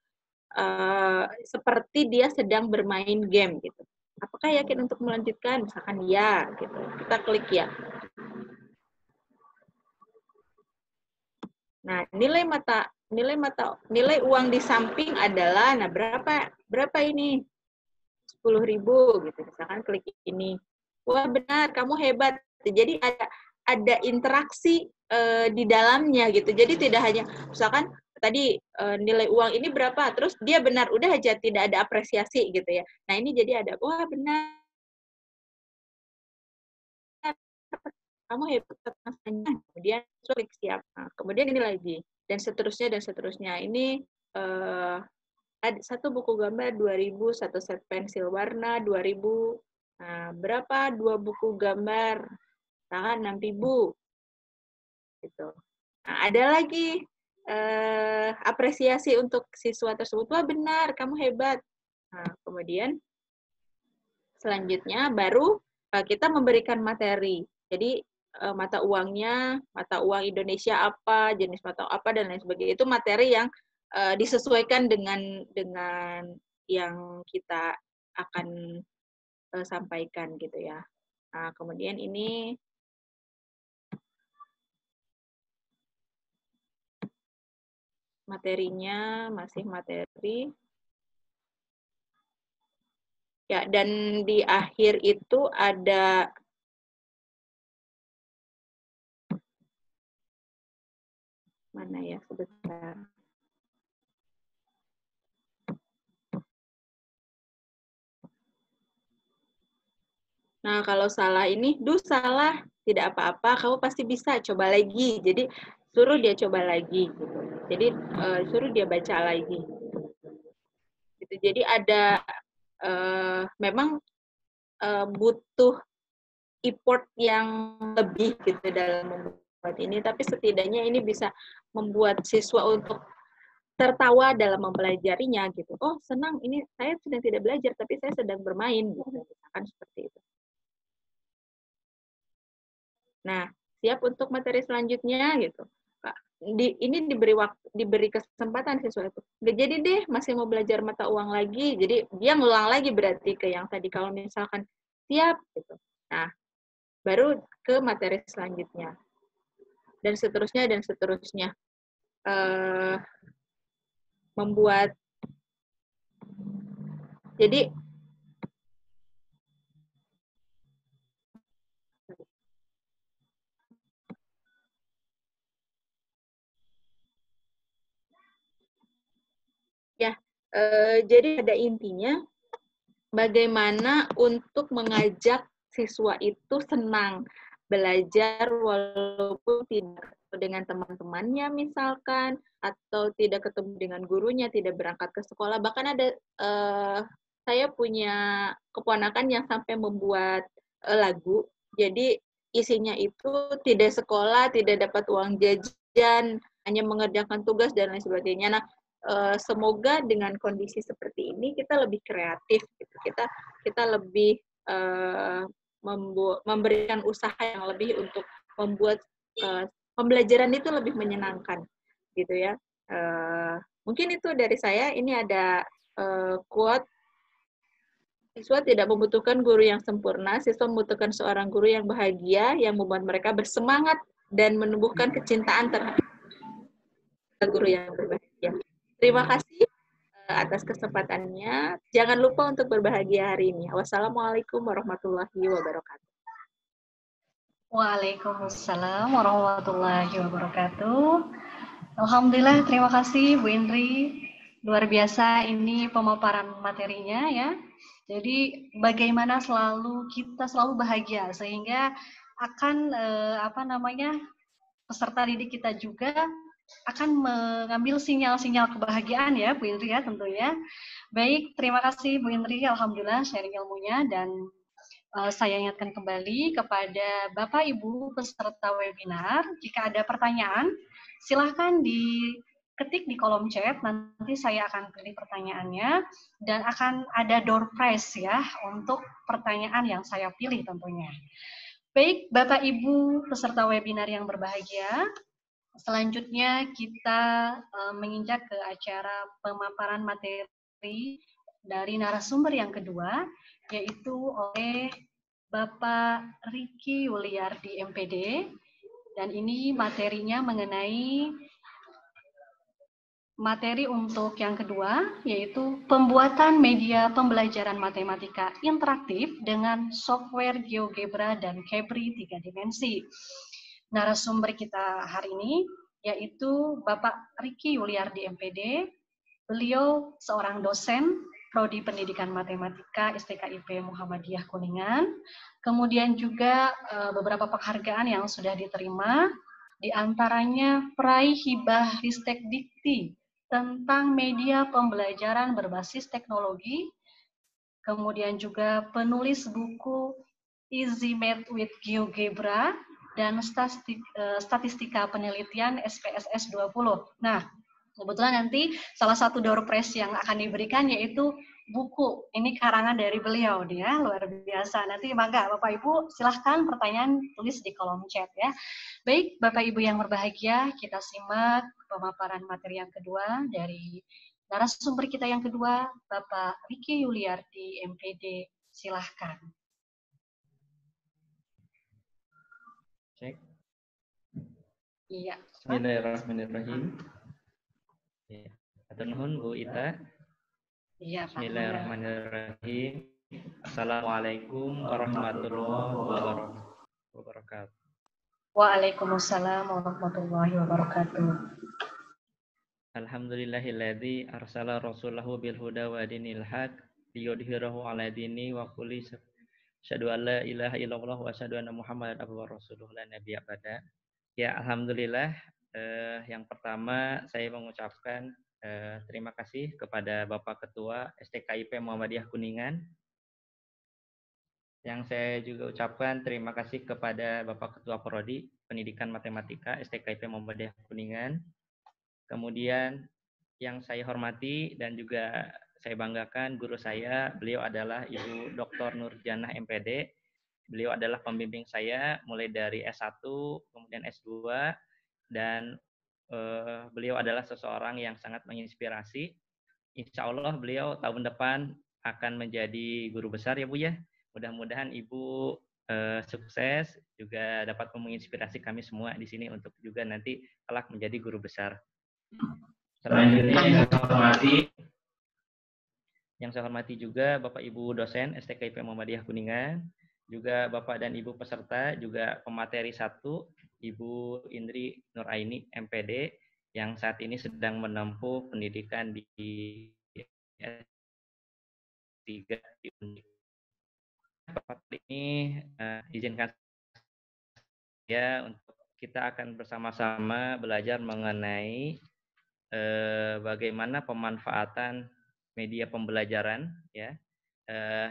seperti dia sedang bermain game gitu. Apakah yakin untuk melanjutkan? Misalkan ya, gitu. Kita klik ya. Nah, nilai uang di samping adalah, nah berapa ini? 10.000 gitu. Misalkan klik ini. Wah, benar, kamu hebat. Jadi ada interaksi di dalamnya gitu. Jadi tidak hanya misalkan tadi nilai uang ini berapa, terus dia benar, udah aja tidak ada apresiasi gitu ya. Nah, ini jadi ada, wah benar, kamu hebat rasanya. Kemudian klik siap. Nah, kemudian ini lagi dan seterusnya dan seterusnya. Ini ada satu buku gambar 2.000, satu set pensil warna 2.000. Nah, berapa 2 buku gambar? Tangan 6.000. Gitu. Nah, ada lagi apresiasi untuk siswa tersebut. Wah, benar, kamu hebat. Nah, kemudian selanjutnya baru kita memberikan materi. Jadi mata uang Indonesia apa, jenis mata apa dan lain sebagainya. Itu materi yang disesuaikan dengan yang kita akan sampaikan gitu ya. Nah, kemudian ini materinya masih materi. Ya, dan di akhir itu ada mana ya sebentar. Nah, kalau salah ini, salah, tidak apa-apa, kamu pasti bisa, coba lagi. Jadi, suruh dia coba lagi. Gitu. Jadi, suruh dia baca lagi. Gitu. Jadi, ada, memang butuh effort yang lebih gitu dalam membuat ini, tapi setidaknya ini bisa membuat siswa untuk tertawa dalam mempelajarinya gitu. Oh, senang, ini saya sedang tidak belajar, tapi saya sedang bermain. Gitu. Misalkan seperti itu. Nah, siap untuk materi selanjutnya gitu. Ini diberi kesempatan siswa itu. Nggak jadi deh, masih mau belajar mata uang lagi. Jadi dia ngulang lagi berarti ke yang tadi kalau misalkan siap gitu. Nah, baru ke materi selanjutnya. Dan seterusnya dan seterusnya. Membuat jadi ya, jadi ada intinya bagaimana untuk mengajak siswa itu senang belajar walaupun tidak dengan teman-temannya misalkan, atau tidak ketemu dengan gurunya, tidak berangkat ke sekolah. Bahkan ada saya punya keponakan yang sampai membuat lagu. Jadi isinya itu tidak sekolah, tidak dapat uang jajan, hanya mengerjakan tugas dan lain sebagainya. Nah, semoga dengan kondisi seperti ini kita lebih kreatif, gitu. Kita lebih memberikan usaha yang lebih untuk membuat pembelajaran itu lebih menyenangkan, gitu ya. Mungkin itu dari saya. Ini ada quote, siswa tidak membutuhkan guru yang sempurna, siswa membutuhkan seorang guru yang bahagia, yang membuat mereka bersemangat dan menumbuhkan kecintaan terhadap guru yang berbahagia. Terima kasih atas kesempatannya. Jangan lupa untuk berbahagia hari ini. Wassalamualaikum warahmatullahi wabarakatuh. Waalaikumsalam warahmatullahi wabarakatuh. Alhamdulillah, terima kasih Bu Indri. Luar biasa ini pemaparan materinya ya. Jadi bagaimana kita selalu bahagia sehingga akan peserta didik kita juga akan mengambil sinyal-sinyal kebahagiaan ya Bu Indri ya tentunya. Baik, terima kasih Bu Indri. Alhamdulillah sharing ilmunya dan saya ingatkan kembali kepada Bapak Ibu peserta webinar, jika ada pertanyaan, silahkan diketik di kolom chat, nanti saya akan pilih pertanyaannya, dan akan ada door prize ya, untuk pertanyaan yang saya pilih tentunya. Baik, Bapak Ibu peserta webinar yang berbahagia, selanjutnya kita menginjak ke acara pemaparan materi dari narasumber yang kedua, yaitu oleh Bapak Riki Yuliardi MPD, dan ini materinya mengenai materi untuk yang kedua, yaitu pembuatan media pembelajaran matematika interaktif dengan software GeoGebra dan Cabri 3 dimensi. Narasumber kita hari ini yaitu Bapak Riki Yuliardi MPD. Beliau seorang dosen Prodi Pendidikan Matematika STKIP Muhammadiyah Kuningan. Kemudian juga beberapa penghargaan yang sudah diterima, di antaranya peraih hibah Ristek Dikti tentang media pembelajaran berbasis teknologi, kemudian juga penulis buku Easy Math with GeoGebra, dan statistika penelitian SPSS 20. Nah, kebetulan nanti salah satu door prize yang akan diberikan yaitu buku. Ini karangan dari beliau ya, luar biasa. Nanti mangga Bapak Ibu silahkan pertanyaan tulis di kolom chat ya. Baik, Bapak Ibu yang berbahagia, kita simak pemaparan materi yang kedua dari narasumber kita yang kedua, Bapak Riki Yuliardi MPD. Silahkan. Cek. Iya. Bismillahirrahmanirrahim. Ya. Atur nuhun Bu Ita. Iya, Pak. Bismillahirrahmanirrahim. Assalamualaikum warahmatullahi wabarakatuh. Waalaikumsalam warahmatullahi wabarakatuh. Alhamdulillahilladzi arsala rasulahu bil huda wa dinil haq liyudhhirahu 'ala dini wa kulli asyhadu an la ilaha illallah wa asyhadu anna muhammadan abduhu wa rasuluhu la nabiyya ba'da. Ya, alhamdulillah, yang pertama saya mengucapkan terima kasih kepada Bapak Ketua STKIP Muhammadiyah Kuningan. Yang saya juga ucapkan terima kasih kepada Bapak Ketua Prodi Pendidikan Matematika STKIP Muhammadiyah Kuningan. Kemudian yang saya hormati dan juga saya banggakan guru saya, beliau adalah Ibu Dr. Nurjanah MPD. Beliau adalah pembimbing saya mulai dari S1, kemudian S2, dan beliau adalah seseorang yang sangat menginspirasi. Insya Allah beliau tahun depan akan menjadi guru besar ya Bu ya. Mudah-mudahan Ibu sukses, juga dapat menginspirasi kami semua di sini untuk juga nanti kelak menjadi guru besar. Selanjutnya yang saya hormati juga Bapak Ibu dosen STKIP Muhammadiyah Kuningan, juga Bapak dan Ibu peserta, juga pemateri 1, Ibu Indri Nuraini MPD, yang saat ini sedang menempuh pendidikan di S3 di Undip. Ini izinkan saya untuk kita akan bersama-sama belajar mengenai bagaimana pemanfaatan media pembelajaran ya.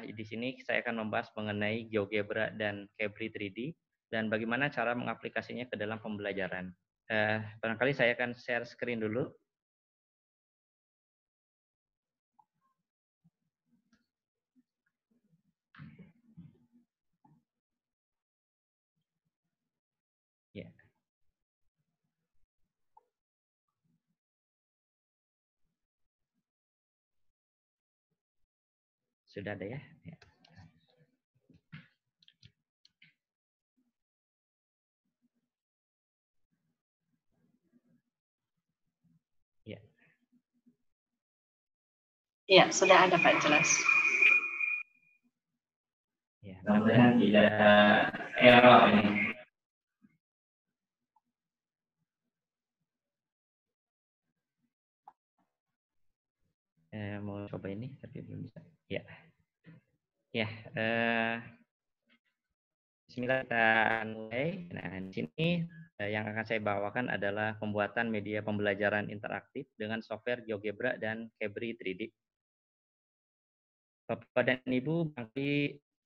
Di sini saya akan membahas mengenai GeoGebra dan Cabri 3D dan bagaimana cara mengaplikasinya ke dalam pembelajaran. Barangkali saya akan share screen dulu. Ya. Sudah ada ya? Ya. Ya. Iya, sudah ada Pak, jelas. Ya, mudah-mudahan tidak error ini. Mau coba ini tapi belum bisa. Ya, ya. Bismillah kita mulai. Nah, di sini yang akan saya bawakan adalah pembuatan media pembelajaran interaktif dengan software GeoGebra dan Cabri 3D. Bapak dan Ibu,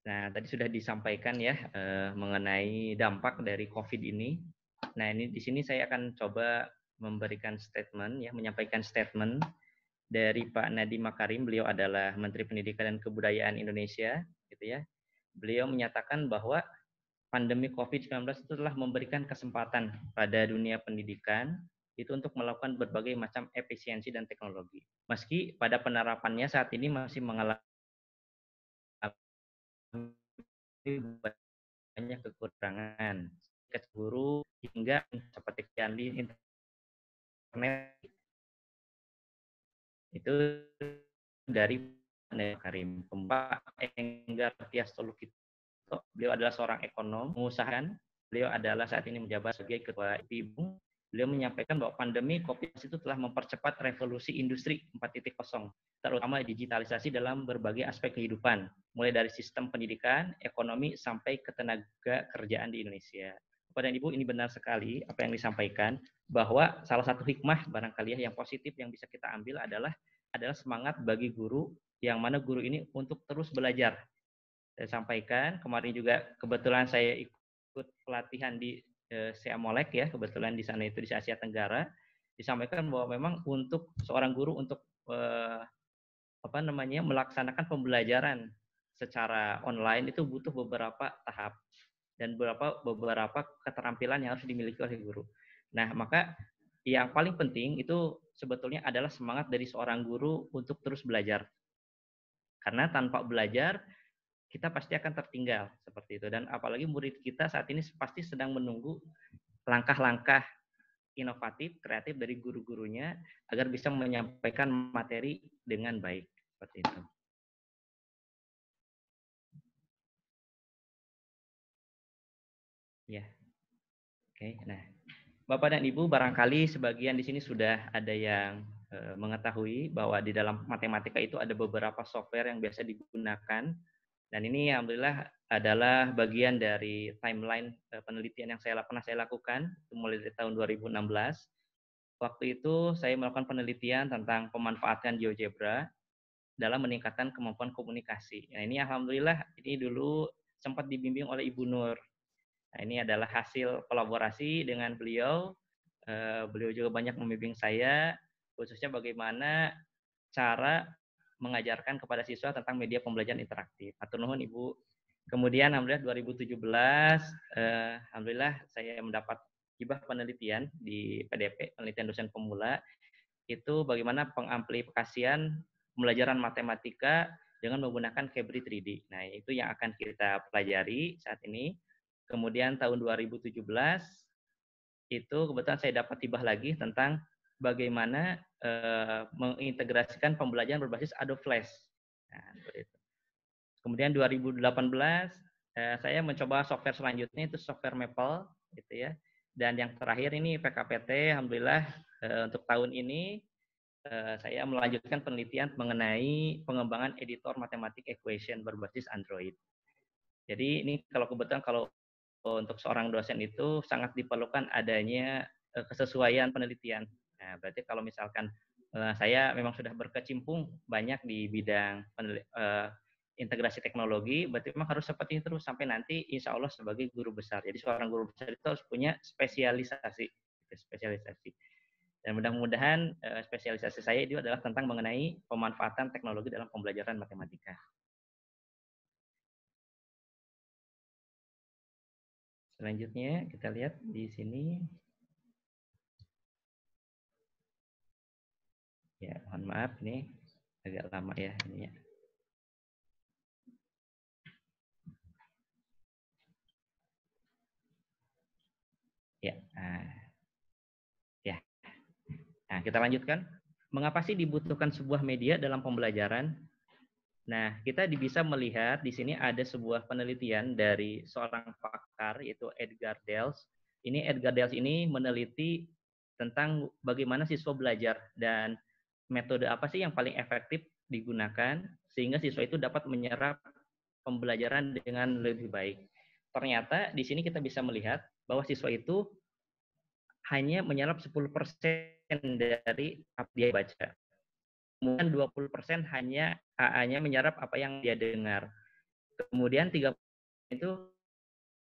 nah tadi sudah disampaikan ya mengenai dampak dari COVID ini. Nah, ini di sini saya akan coba memberikan statement ya, menyampaikan statement dari Pak Nadiem Makarim. Beliau adalah Menteri Pendidikan dan Kebudayaan Indonesia, gitu ya. Beliau menyatakan bahwa pandemi COVID-19 itu telah memberikan kesempatan pada dunia pendidikan itu untuk melakukan berbagai macam efisiensi dan teknologi. Meski pada penerapannya saat ini masih mengalami banyak kekurangan, guru hingga seperti di internet itu dari Karim. Pak Enggar Tias Tolukito, beliau adalah seorang ekonom, mengusahakan. Beliau adalah saat ini menjabat sebagai Ketua IPIBU. Beliau menyampaikan bahwa pandemi COVID itu telah mempercepat revolusi industri 4.0, terutama digitalisasi dalam berbagai aspek kehidupan, mulai dari sistem pendidikan, ekonomi, sampai ketenaga kerjaan di Indonesia. Bapak dan Ibu, ini benar sekali apa yang disampaikan, bahwa salah satu hikmah barangkali yang positif yang bisa kita ambil adalah semangat bagi guru, yang mana guru ini untuk terus belajar. Saya sampaikan, kemarin juga kebetulan saya ikut pelatihan di Seamolek ya, kebetulan di sana itu di Asia Tenggara, disampaikan bahwa memang untuk seorang guru untuk melaksanakan pembelajaran secara online itu butuh beberapa tahap dan beberapa keterampilan yang harus dimiliki oleh guru. Nah, maka yang paling penting itu sebetulnya adalah semangat dari seorang guru untuk terus belajar. Karena tanpa belajar kita pasti akan tertinggal seperti itu, dan apalagi murid kita saat ini pasti sedang menunggu langkah-langkah inovatif, kreatif dari guru-gurunya agar bisa menyampaikan materi dengan baik seperti itu. Ya, oke. Nah, Bapak dan Ibu, barangkali sebagian di sini sudah ada yang mengetahui bahwa di dalam matematika itu ada beberapa software yang biasa digunakan. Dan ini alhamdulillah adalah bagian dari timeline penelitian yang pernah saya lakukan mulai dari tahun 2016. Waktu itu saya melakukan penelitian tentang pemanfaatan GeoGebra dalam meningkatkan kemampuan komunikasi. Nah, ini alhamdulillah ini dulu sempat dibimbing oleh Ibu Nur. Nah, ini adalah hasil kolaborasi dengan beliau. Beliau juga banyak membimbing saya, khususnya bagaimana cara mengajarkan kepada siswa tentang media pembelajaran interaktif. Atur nuhun Ibu. Kemudian alhamdulillah 2017, alhamdulillah saya mendapat hibah penelitian di PDP, penelitian dosen pemula, itu bagaimana pengamplifikasian pembelajaran matematika dengan menggunakan Cabri 3D. Nah, itu yang akan kita pelajari saat ini. Kemudian tahun 2017 itu kebetulan saya dapat hibah lagi tentang bagaimana mengintegrasikan pembelajaran berbasis Adobe Flash. Nah, seperti itu. Kemudian 2018 saya mencoba software selanjutnya itu software Maple, gitu ya. Dan yang terakhir ini PKPT, alhamdulillah untuk tahun ini saya melanjutkan penelitian mengenai pengembangan editor matematik equation berbasis Android. Jadi ini kebetulan kalau untuk seorang dosen itu sangat diperlukan adanya kesesuaian penelitian. Nah, berarti kalau misalkan saya memang sudah berkecimpung banyak di bidang integrasi teknologi, berarti memang harus seperti itu terus sampai nanti insya Allah sebagai guru besar. Jadi seorang guru besar itu harus punya spesialisasi. Dan mudah-mudahan spesialisasi saya itu adalah tentang mengenai pemanfaatan teknologi dalam pembelajaran matematika. Selanjutnya kita lihat di sini. Ya, mohon maaf ini agak lama ya ini ya. Ya, nah kita lanjutkan. Mengapa sih dibutuhkan sebuah media dalam pembelajaran? Nah, kita bisa melihat di sini ada sebuah penelitian dari seorang pakar yaitu Edgar Dales. Ini Edgar Dales ini meneliti tentang bagaimana siswa belajar, dan metode apa sih yang paling efektif digunakan sehingga siswa itu dapat menyerap pembelajaran dengan lebih baik. Ternyata di sini kita bisa melihat bahwa siswa itu hanya menyerap 10% dari apa dia baca. Kemudian 20% hanya menyerap apa yang dia dengar. Kemudian 30% itu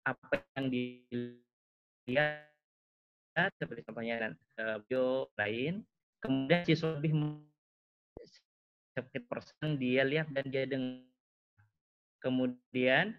apa yang dilihat seperti contohnya video lain. Kemudian siswa lebih sekitar persen dia lihat dan dia dengar. Kemudian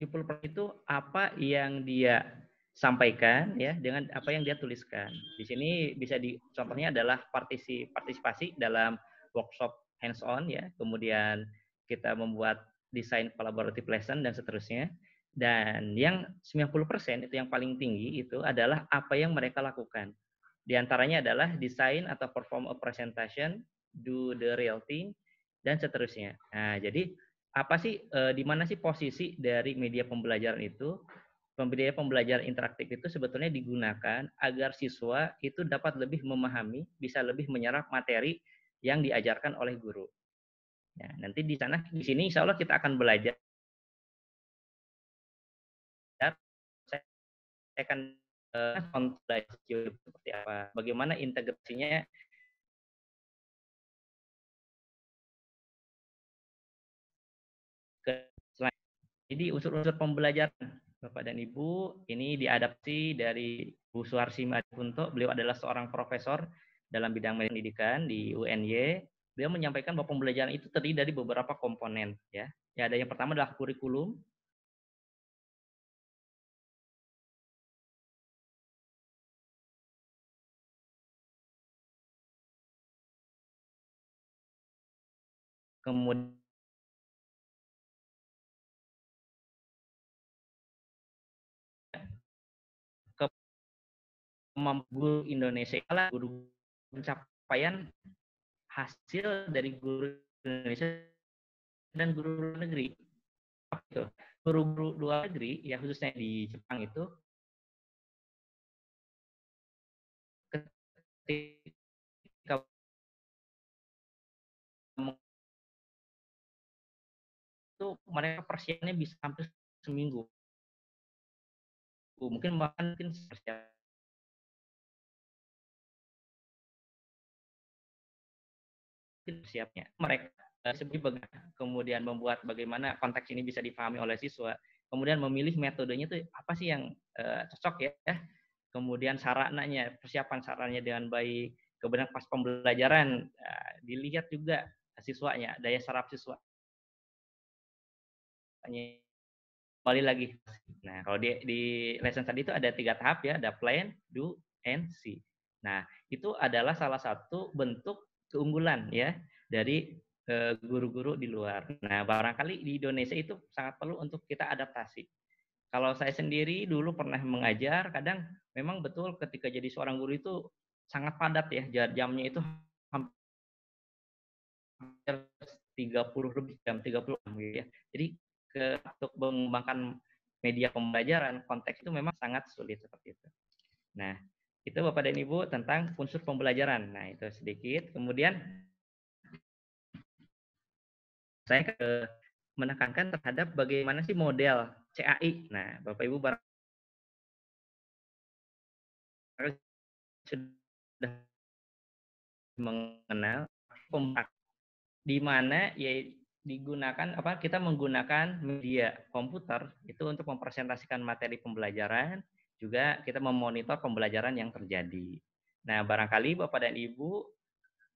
70% itu apa yang dia sampaikan ya dengan apa yang dia tuliskan. Di sini bisa contohnya adalah partisipasi dalam workshop hands-on ya. Kemudian kita membuat desain collaborative lesson dan seterusnya. Dan yang 90% itu yang paling tinggi itu adalah apa yang mereka lakukan. Di antaranya adalah desain atau perform a presentation, do the real thing, dan seterusnya. Nah, jadi apa sih di mana sih posisi dari media pembelajaran itu? Media pembelajaran interaktif itu sebetulnya digunakan agar siswa itu dapat lebih memahami, bisa lebih menyerap materi yang diajarkan oleh guru. Ya, nanti di sini insya Allah kita akan belajar. Saya akan seperti apa, bagaimana integrasinya ke selain. Jadi unsur-unsur pembelajaran Bapak dan Ibu ini diadaptasi dari Bu Suharsi Madkunto. Beliau adalah seorang profesor dalam bidang pendidikan di UNY. Beliau menyampaikan bahwa pembelajaran itu terdiri dari beberapa komponen ya. Ya, ada yang pertama adalah kurikulum. Kemudian guru Indonesia adalah guru pencapaian hasil dari guru Indonesia dan guru luar negeri. Guru-guru luar negeri ya khususnya di Jepang itu ketika itu mereka persiapannya bisa hampir seminggu. Mungkin siapnya mereka kemudian membuat bagaimana konteks ini bisa dipahami oleh siswa, kemudian memilih metodenya itu apa sih yang cocok ya, kemudian sarananya, persiapan sarannya dengan baik, kemudian pas pembelajaran dilihat juga siswanya, daya serap siswa. Kembali lagi. Nah, kalau di lesson tadi itu ada 3 tahap ya, ada plan, do, and see. Nah, itu adalah salah satu bentuk keunggulan ya dari guru-guru di luar. Nah, barangkali di Indonesia itu sangat perlu untuk kita adaptasi. Kalau saya sendiri dulu pernah mengajar, kadang memang betul ketika jadi seorang guru itu sangat padat ya, jamnya itu hampir 30 lebih jam, 30 gitu ya. Jadi untuk mengembangkan media pembelajaran, konteks itu memang sangat sulit seperti itu. Nah, itu Bapak dan Ibu tentang unsur pembelajaran. Nah, itu sedikit. Kemudian saya menekankan terhadap bagaimana sih model CAI. Nah, Bapak Ibu sudah mengenal di mana ya digunakan kita menggunakan media komputer itu untuk mempresentasikan materi pembelajaran, juga kita memonitor pembelajaran yang terjadi. Nah, barangkali Bapak dan Ibu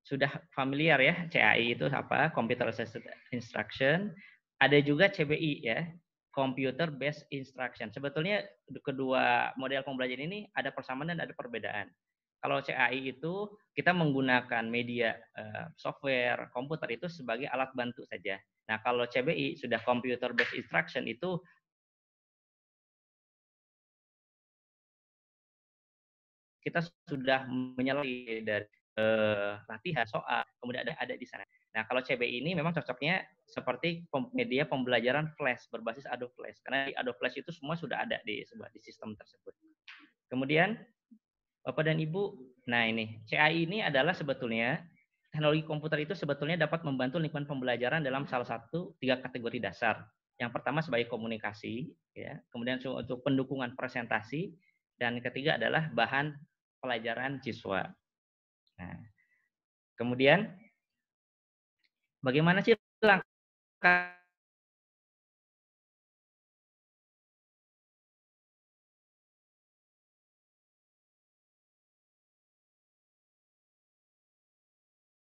sudah familiar ya, CAI itu apa? Computer Assisted Instruction. Ada juga CBI ya, Computer Based Instruction. Sebetulnya kedua model pembelajaran ini ada persamaan dan ada perbedaan. Kalau CAI itu kita menggunakan media software, komputer itu sebagai alat bantu saja. Nah, kalau CBI sudah Computer Based Instruction itu kita sudah menyalahi dari latihan soal, kemudian ada di sana. Nah, kalau CBI ini memang cocoknya seperti media pembelajaran Flash berbasis Adobe Flash, karena di Adobe Flash itu semua sudah ada di sistem tersebut. Kemudian Bapak dan Ibu, nah ini CAI ini adalah sebetulnya teknologi komputer itu sebetulnya dapat membantu lingkungan pembelajaran dalam salah satu 3 kategori dasar. Yang pertama sebagai komunikasi, ya, kemudian untuk pendukungan presentasi, dan yang ketiga adalah bahan pelajaran siswa. Nah, kemudian bagaimana sih langkah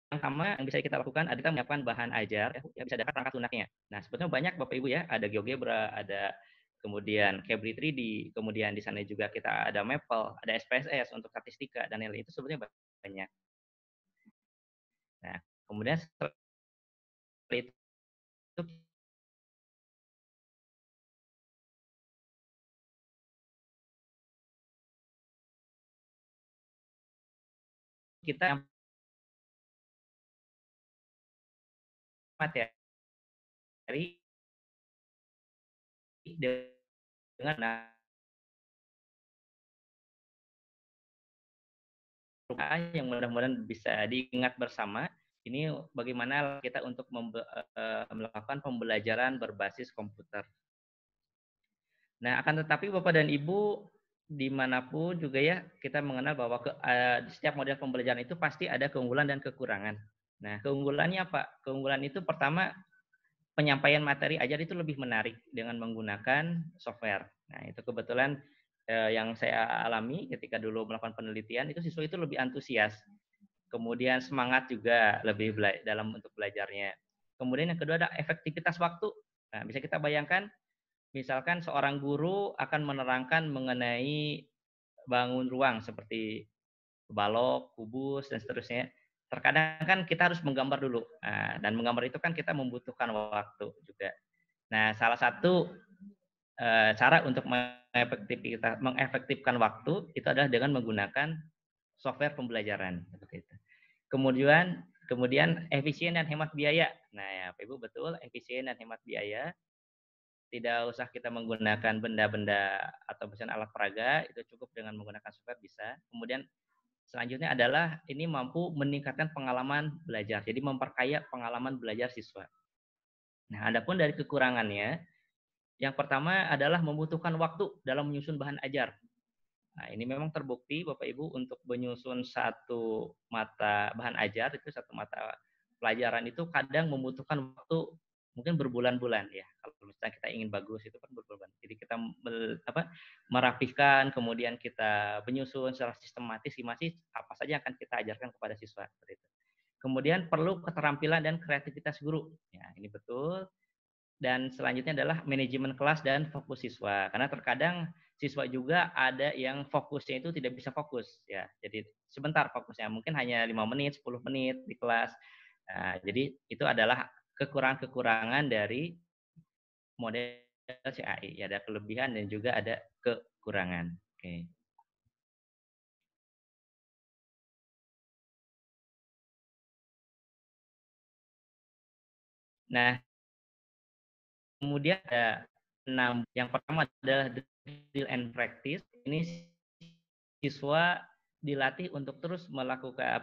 yang pertama yang bisa kita lakukan adalah kita menyiapkan bahan ajar yang bisa dapat perangkat lunaknya. Nah, sebetulnya banyak Bapak Ibu ya, ada GeoGebra, ada kemudian Cabri 3D, kemudian di sana juga kita ada Maple, ada SPSS untuk statistika dan lain-lain itu sebetulnya banyak. Nah, kemudian setelah itu kita materi dengan yang mudah-mudahan bisa diingat bersama. Ini bagaimana kita untuk melakukan pembelajaran berbasis komputer. Nah, akan tetapi Bapak dan Ibu dimanapun juga ya kita mengenal bahwa setiap model pembelajaran itu pasti ada keunggulan dan kekurangan. Nah, keunggulannya apa? Keunggulan itu pertama penyampaian materi ajar itu lebih menarik dengan menggunakan software. Nah, itu kebetulan yang saya alami ketika dulu melakukan penelitian itu siswa itu lebih antusias. Kemudian semangat juga lebih dalam untuk belajarnya. Kemudian yang kedua ada efektivitas waktu. Nah, bisa kita bayangkan misalkan seorang guru akan menerangkan mengenai bangun ruang seperti balok, kubus, dan seterusnya. Terkadang kan kita harus menggambar dulu. Nah, dan menggambar itu kan kita membutuhkan waktu juga. Nah, salah satu cara untuk mengefektifkan waktu itu adalah dengan menggunakan software pembelajaran. Seperti itu. Kemudian efisien dan hemat biaya. Nah, ya, Pak Ibu betul, efisien dan hemat biaya. Tidak usah kita menggunakan benda-benda atau misalnya alat peraga, itu cukup dengan menggunakan software bisa. Kemudian selanjutnya adalah ini mampu meningkatkan pengalaman belajar, jadi memperkaya pengalaman belajar siswa. Nah, adapun dari kekurangannya, yang pertama adalah membutuhkan waktu dalam menyusun bahan ajar. Nah, ini memang terbukti Bapak Ibu untuk menyusun satu mata bahan ajar, itu satu mata pelajaran itu kadang membutuhkan waktu mungkin berbulan-bulan ya. Kalau misalnya kita ingin bagus itu kan berbulan-bulan. Jadi kita merapikan, kemudian kita menyusun secara sistematis masih apa saja yang akan kita ajarkan kepada siswa seperti itu. Kemudian perlu keterampilan dan kreativitas guru. Ya, ini betul. Dan selanjutnya adalah manajemen kelas dan fokus siswa. Karena terkadang siswa juga ada yang fokusnya itu tidak bisa fokus ya. Jadi sebentar fokusnya, mungkin hanya 5 menit, 10 menit di kelas. Nah, jadi itu adalah kekurangan-kekurangan dari model CAI. Ya, ada kelebihan dan juga ada kekurangan. Oke. Nah, kemudian ada 6. Yang pertama adalah drill and practice. Ini siswa dilatih untuk terus melakukan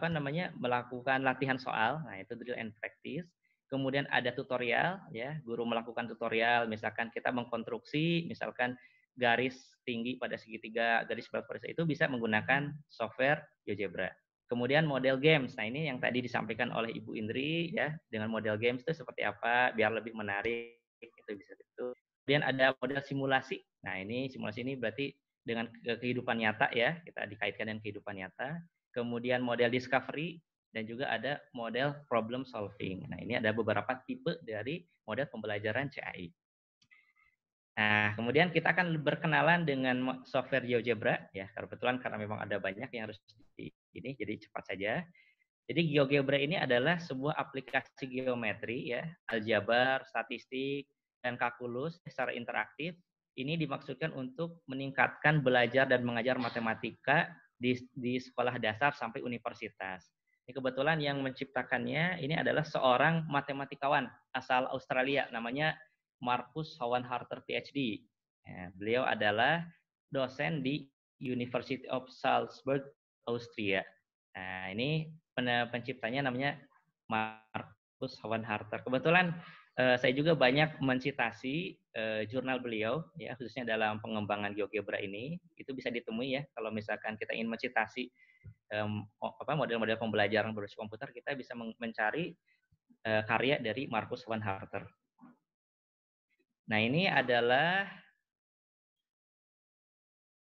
melakukan latihan soal. Nah, itu drill and practice. Kemudian ada tutorial ya, guru melakukan tutorial, misalkan kita mengkonstruksi misalkan garis tinggi pada segitiga, garis bawah pada itu bisa menggunakan software GeoGebra. Kemudian model games. Nah, ini yang tadi disampaikan oleh Ibu Indri ya, dengan model games itu seperti apa biar lebih menarik, itu bisa itu. Kemudian ada model simulasi. Nah, ini simulasi ini berarti dengan kehidupan nyata ya, kita dikaitkan dengan kehidupan nyata. Kemudian model discovery dan juga ada model problem solving. Nah, ini ada beberapa tipe dari model pembelajaran CAI. Nah, kemudian kita akan berkenalan dengan software GeoGebra ya, kebetulan karena memang ada banyak yang harus ini, jadi cepat saja. Jadi GeoGebra ini adalah sebuah aplikasi geometri ya, aljabar, statistik, dan kalkulus secara interaktif. Ini dimaksudkan untuk meningkatkan belajar dan mengajar matematika di sekolah dasar sampai universitas. Ini kebetulan yang menciptakannya ini adalah seorang matematikawan asal Australia, namanya Marcus Howan Harter PhD. Ya, beliau adalah dosen di University of Salzburg, Austria. Nah, ini penciptanya namanya Marcus Schwanharter. Kebetulan saya juga banyak mencitasi jurnal beliau, ya khususnya dalam pengembangan GeoGebra ini. Itu bisa ditemui ya kalau misalkan kita ingin mencitasi model-model pembelajaran berbasis komputer, kita bisa mencari karya dari Marcus Schwanharter. Nah, ini adalah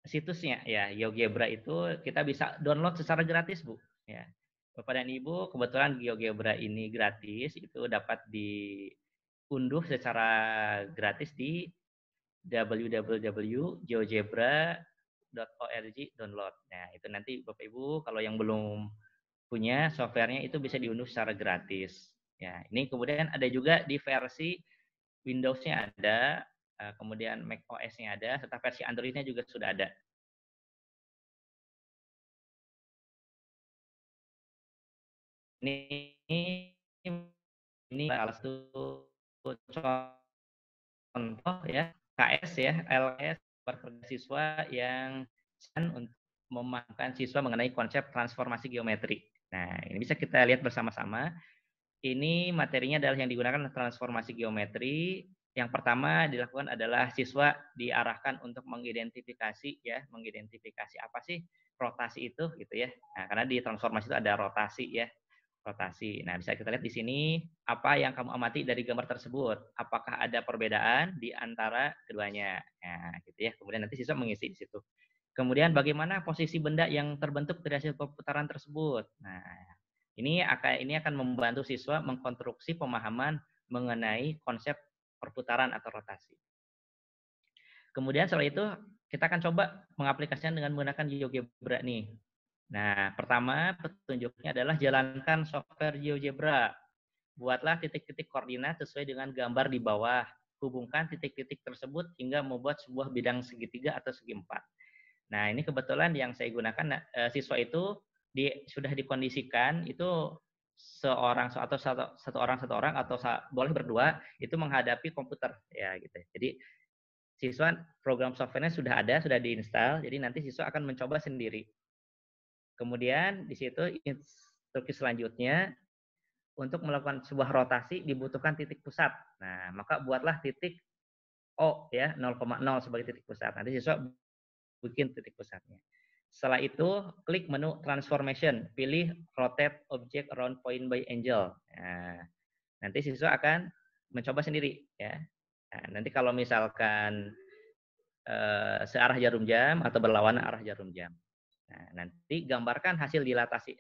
situsnya ya. GeoGebra itu kita bisa download secara gratis, Bu. Ya. Bapak dan Ibu, kebetulan GeoGebra ini gratis, itu dapat diunduh secara gratis di www.geogebra.org download. Nah, itu nanti Bapak Ibu kalau yang belum punya softwarenya itu bisa diunduh secara gratis. Ya, ini kemudian ada juga di versi Windows-nya ada, kemudian Mac OS-nya ada, serta versi Android-nya juga sudah ada. Ini salah satu contoh ya, KS ya, LS kerja siswa yang untuk memahamkan siswa mengenai konsep transformasi geometri. Nah, ini bisa kita lihat bersama-sama. Ini materinya adalah yang digunakan transformasi geometri. Yang pertama dilakukan adalah siswa diarahkan untuk mengidentifikasi apa sih rotasi itu gitu ya. Nah, karena di transformasi itu ada rotasi ya. Rotasi. Nah, bisa kita lihat di sini apa yang kamu amati dari gambar tersebut. Apakah ada perbedaan di antara keduanya? Nah, gitu ya. Kemudian nanti siswa mengisi di situ. Kemudian bagaimana posisi benda yang terbentuk dari hasil perputaran tersebut. Nah, ini akan membantu siswa mengkonstruksi pemahaman mengenai konsep perputaran atau rotasi. Kemudian setelah itu kita akan coba mengaplikasikan dengan menggunakan GeoGebra nih. Nah, pertama petunjuknya adalah jalankan software GeoGebra. Buatlah titik-titik koordinat sesuai dengan gambar di bawah. Hubungkan titik-titik tersebut hingga membuat sebuah bidang segitiga atau segi empat. Nah, ini kebetulan yang saya gunakan siswa itu sudah dikondisikan itu seorang atau satu orang atau boleh berdua itu menghadapi komputer ya gitu. Jadi siswa program softwarenya sudah ada, sudah diinstal. Jadi nanti siswa akan mencoba sendiri. Kemudian di situ instruksi selanjutnya untuk melakukan sebuah rotasi dibutuhkan titik pusat. Nah, maka buatlah titik O ya 0,0 sebagai titik pusat. Nanti siswa bikin titik pusatnya. Setelah itu, klik menu Transformation, pilih Rotate Object Around Point by Angle. Nah, nanti siswa akan mencoba sendiri, ya. Nah, nanti kalau misalkan searah jarum jam atau berlawanan arah jarum jam. Nah, nanti gambarkan hasil dilatasi,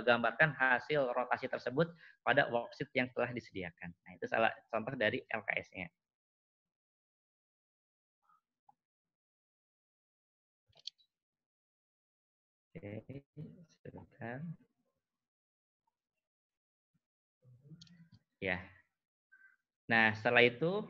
gambarkan hasil rotasi tersebut pada worksheet yang telah disediakan. Nah, itu salah contoh dari LKS-nya. Oke, sebentar. Ya. Nah, setelah itu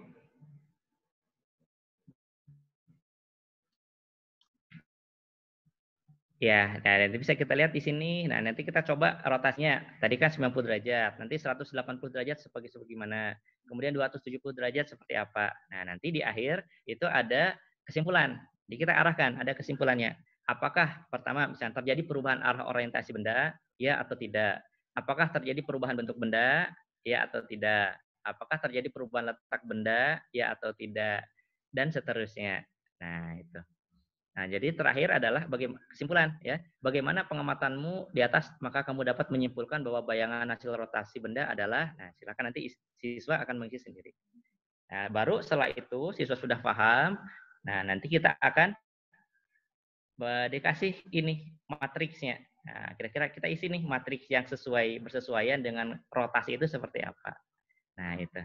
ya, nah nanti bisa kita lihat di sini. Nah, nanti kita coba rotasinya. Tadi kan 90 derajat, nanti 180 derajat sebagai sebagaimana. Kemudian 270 derajat seperti apa. Nah, nanti di akhir itu ada kesimpulan. Jadi kita arahkan, ada kesimpulannya. Apakah pertama misalnya terjadi perubahan arah orientasi benda, ya atau tidak? Apakah terjadi perubahan bentuk benda, ya atau tidak? Apakah terjadi perubahan letak benda, ya atau tidak? Dan seterusnya. Nah, itu. Nah, jadi terakhir adalah kesimpulan ya. Bagaimana pengamatanmu di atas, maka kamu dapat menyimpulkan bahwa bayangan hasil rotasi benda adalah, nah silakan nanti siswa akan mengisi sendiri. Nah, baru setelah itu siswa sudah paham, nah nanti kita akan dikasih ini matriksnya. Nah, kira-kira kita isi nih matriks yang bersesuaian dengan rotasi itu seperti apa. Nah, itu.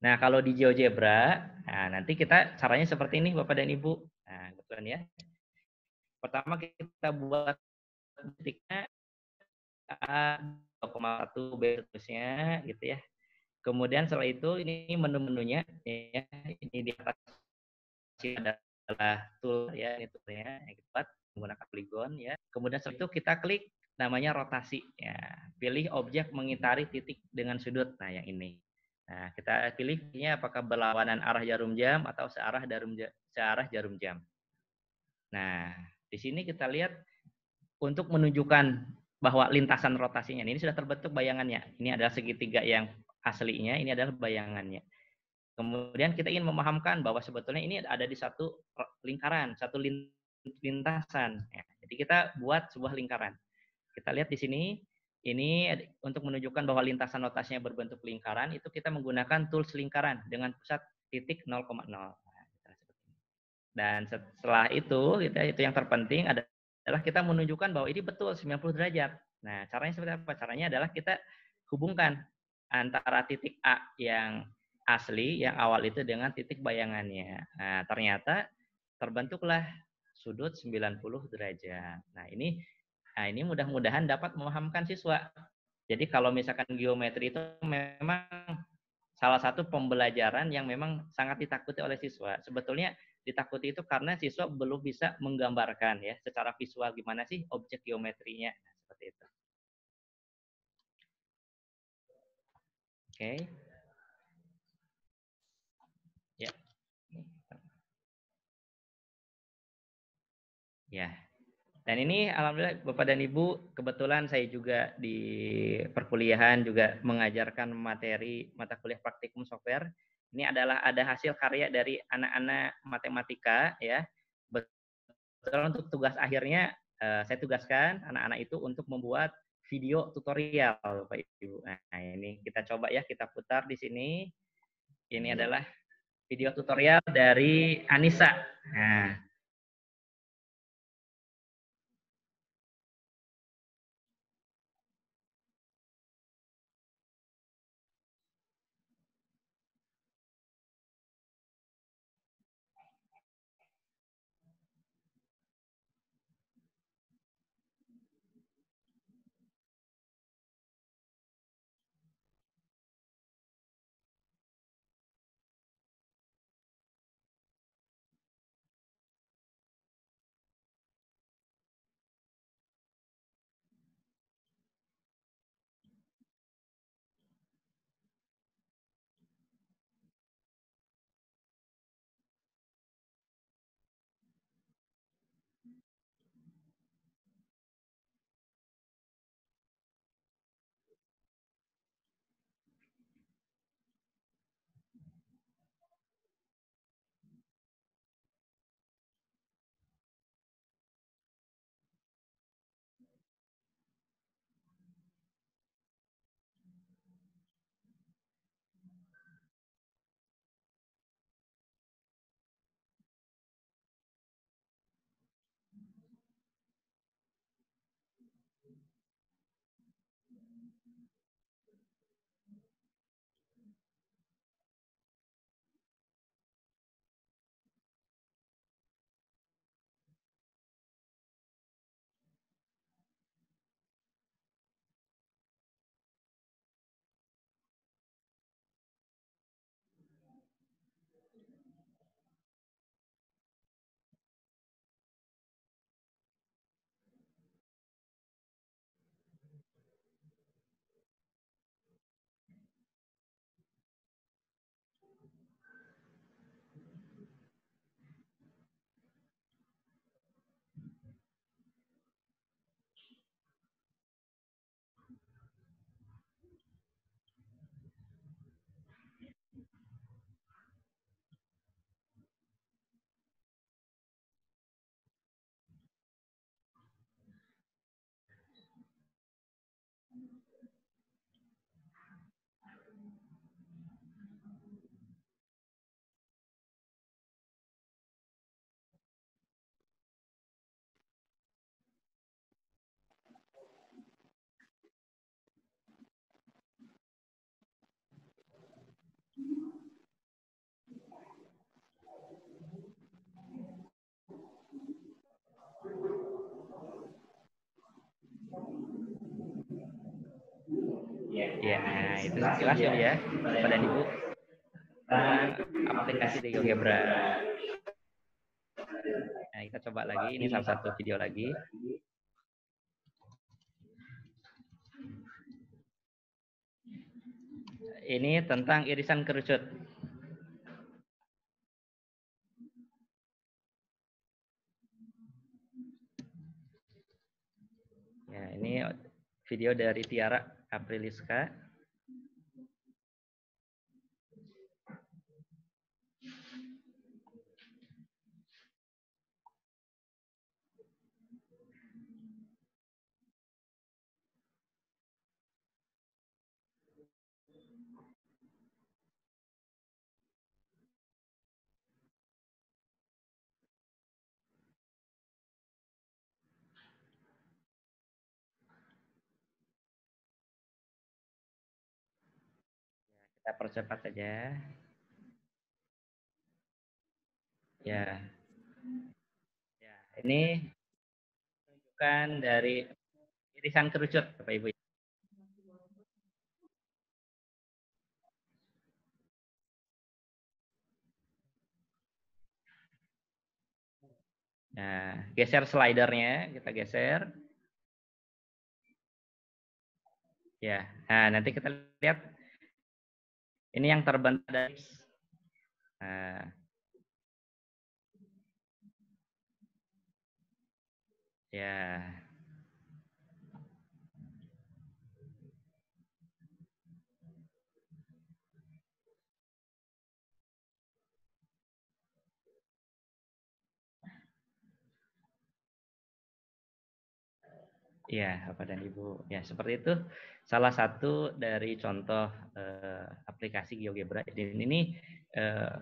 Nah, kalau di GeoGebra, nah nanti kita caranya seperti ini Bapak dan Ibu. Nah, kebetulan ya. Pertama kita buat titiknya A 2,1 B terusnya gitu ya. Kemudian setelah itu ini menu-menunya ya, ini di atas adalah tool ya, ini toolnya yang kita buat menggunakan polygon ya. Kemudian setelah itu kita klik namanya rotasi ya. Pilih objek mengitari titik dengan sudut. Nah, yang ini. Nah, kita pilihnya apakah berlawanan arah jarum jam atau searah jarum jam. Nah, di sini kita lihat untuk menunjukkan bahwa lintasan rotasinya ini sudah terbentuk bayangannya. Ini adalah segitiga yang aslinya, ini adalah bayangannya. Kemudian kita ingin memahamkan bahwa sebetulnya ini ada di satu lingkaran, satu lintasan. Ya, jadi kita buat sebuah lingkaran. Kita lihat di sini, ini untuk menunjukkan bahwa lintasan rotasinya berbentuk lingkaran, itu kita menggunakan tools lingkaran dengan pusat titik 0,0. Dan setelah itu yang terpenting adalah kita menunjukkan bahwa ini betul 90 derajat. Nah, caranya seperti apa? Caranya adalah kita hubungkan antara titik A yang asli, yang awal itu dengan titik bayangannya. Nah, ternyata terbentuklah sudut 90 derajat. Nah, ini mudah-mudahan dapat memahamkan siswa. Jadi kalau misalkan geometri itu memang salah satu pembelajaran yang memang sangat ditakuti oleh siswa. Sebetulnya ditakuti itu karena siswa belum bisa menggambarkan ya secara visual gimana sih objek geometrinya. Nah, seperti itu. Oke. Ya. Ya. Dan ini alhamdulillah Bapak dan Ibu, kebetulan saya juga di perkuliahan juga mengajarkan materi mata kuliah praktikum software. Ini adalah ada hasil karya dari anak-anak matematika ya. Betul, untuk tugas akhirnya saya tugaskan anak-anak itu untuk membuat video tutorial Bapak Ibu. Nah, ini kita coba ya, kita putar di sini. Ini adalah video tutorial dari Anissa. Nah, ya, itu sekilas ya Bapak dan Ibu tentang aplikasi di GeoGebra. Nah, kita coba lagi, ini salah satu video lagi. Ini tentang irisan kerucut. ini video dari Tiara Apriliska. Kita percepat saja. Ya. Ya, ini tunjukkan dari irisan kerucut, Bapak Ibu. Nah, geser slidernya, kita geser. Ya, nah nanti kita lihat ini yang terbentuk dari. Nah, ya. Iya, Bapak dan Ibu. Ya, seperti itu salah satu dari contoh aplikasi GeoGebra. Dan ini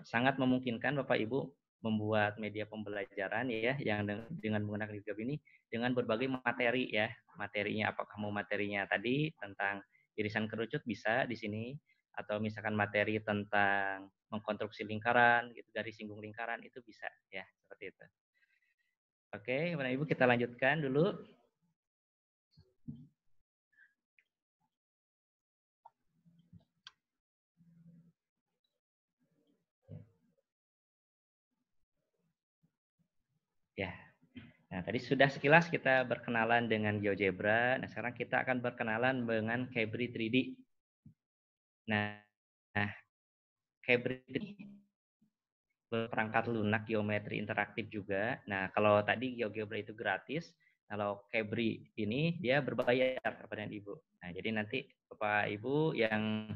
sangat memungkinkan Bapak Ibu membuat media pembelajaran ya yang dengan menggunakan GeoGebra ini dengan berbagai materi ya. Materinya apakah mau materinya tadi tentang irisan kerucut bisa di sini, atau misalkan materi tentang mengkonstruksi lingkaran gitu, dari singgung lingkaran itu bisa ya, seperti itu. Oke, Bapak Ibu kita lanjutkan dulu. Ya. Nah, tadi sudah sekilas kita berkenalan dengan GeoGebra. Nah, sekarang kita akan berkenalan dengan Cabri 3D. Nah, Cabri 3D perangkat lunak geometri interaktif juga. Nah, kalau tadi GeoGebra itu gratis, kalau Cabri ini dia berbayar kepada Ibu. Nah, jadi nanti Bapak Ibu yang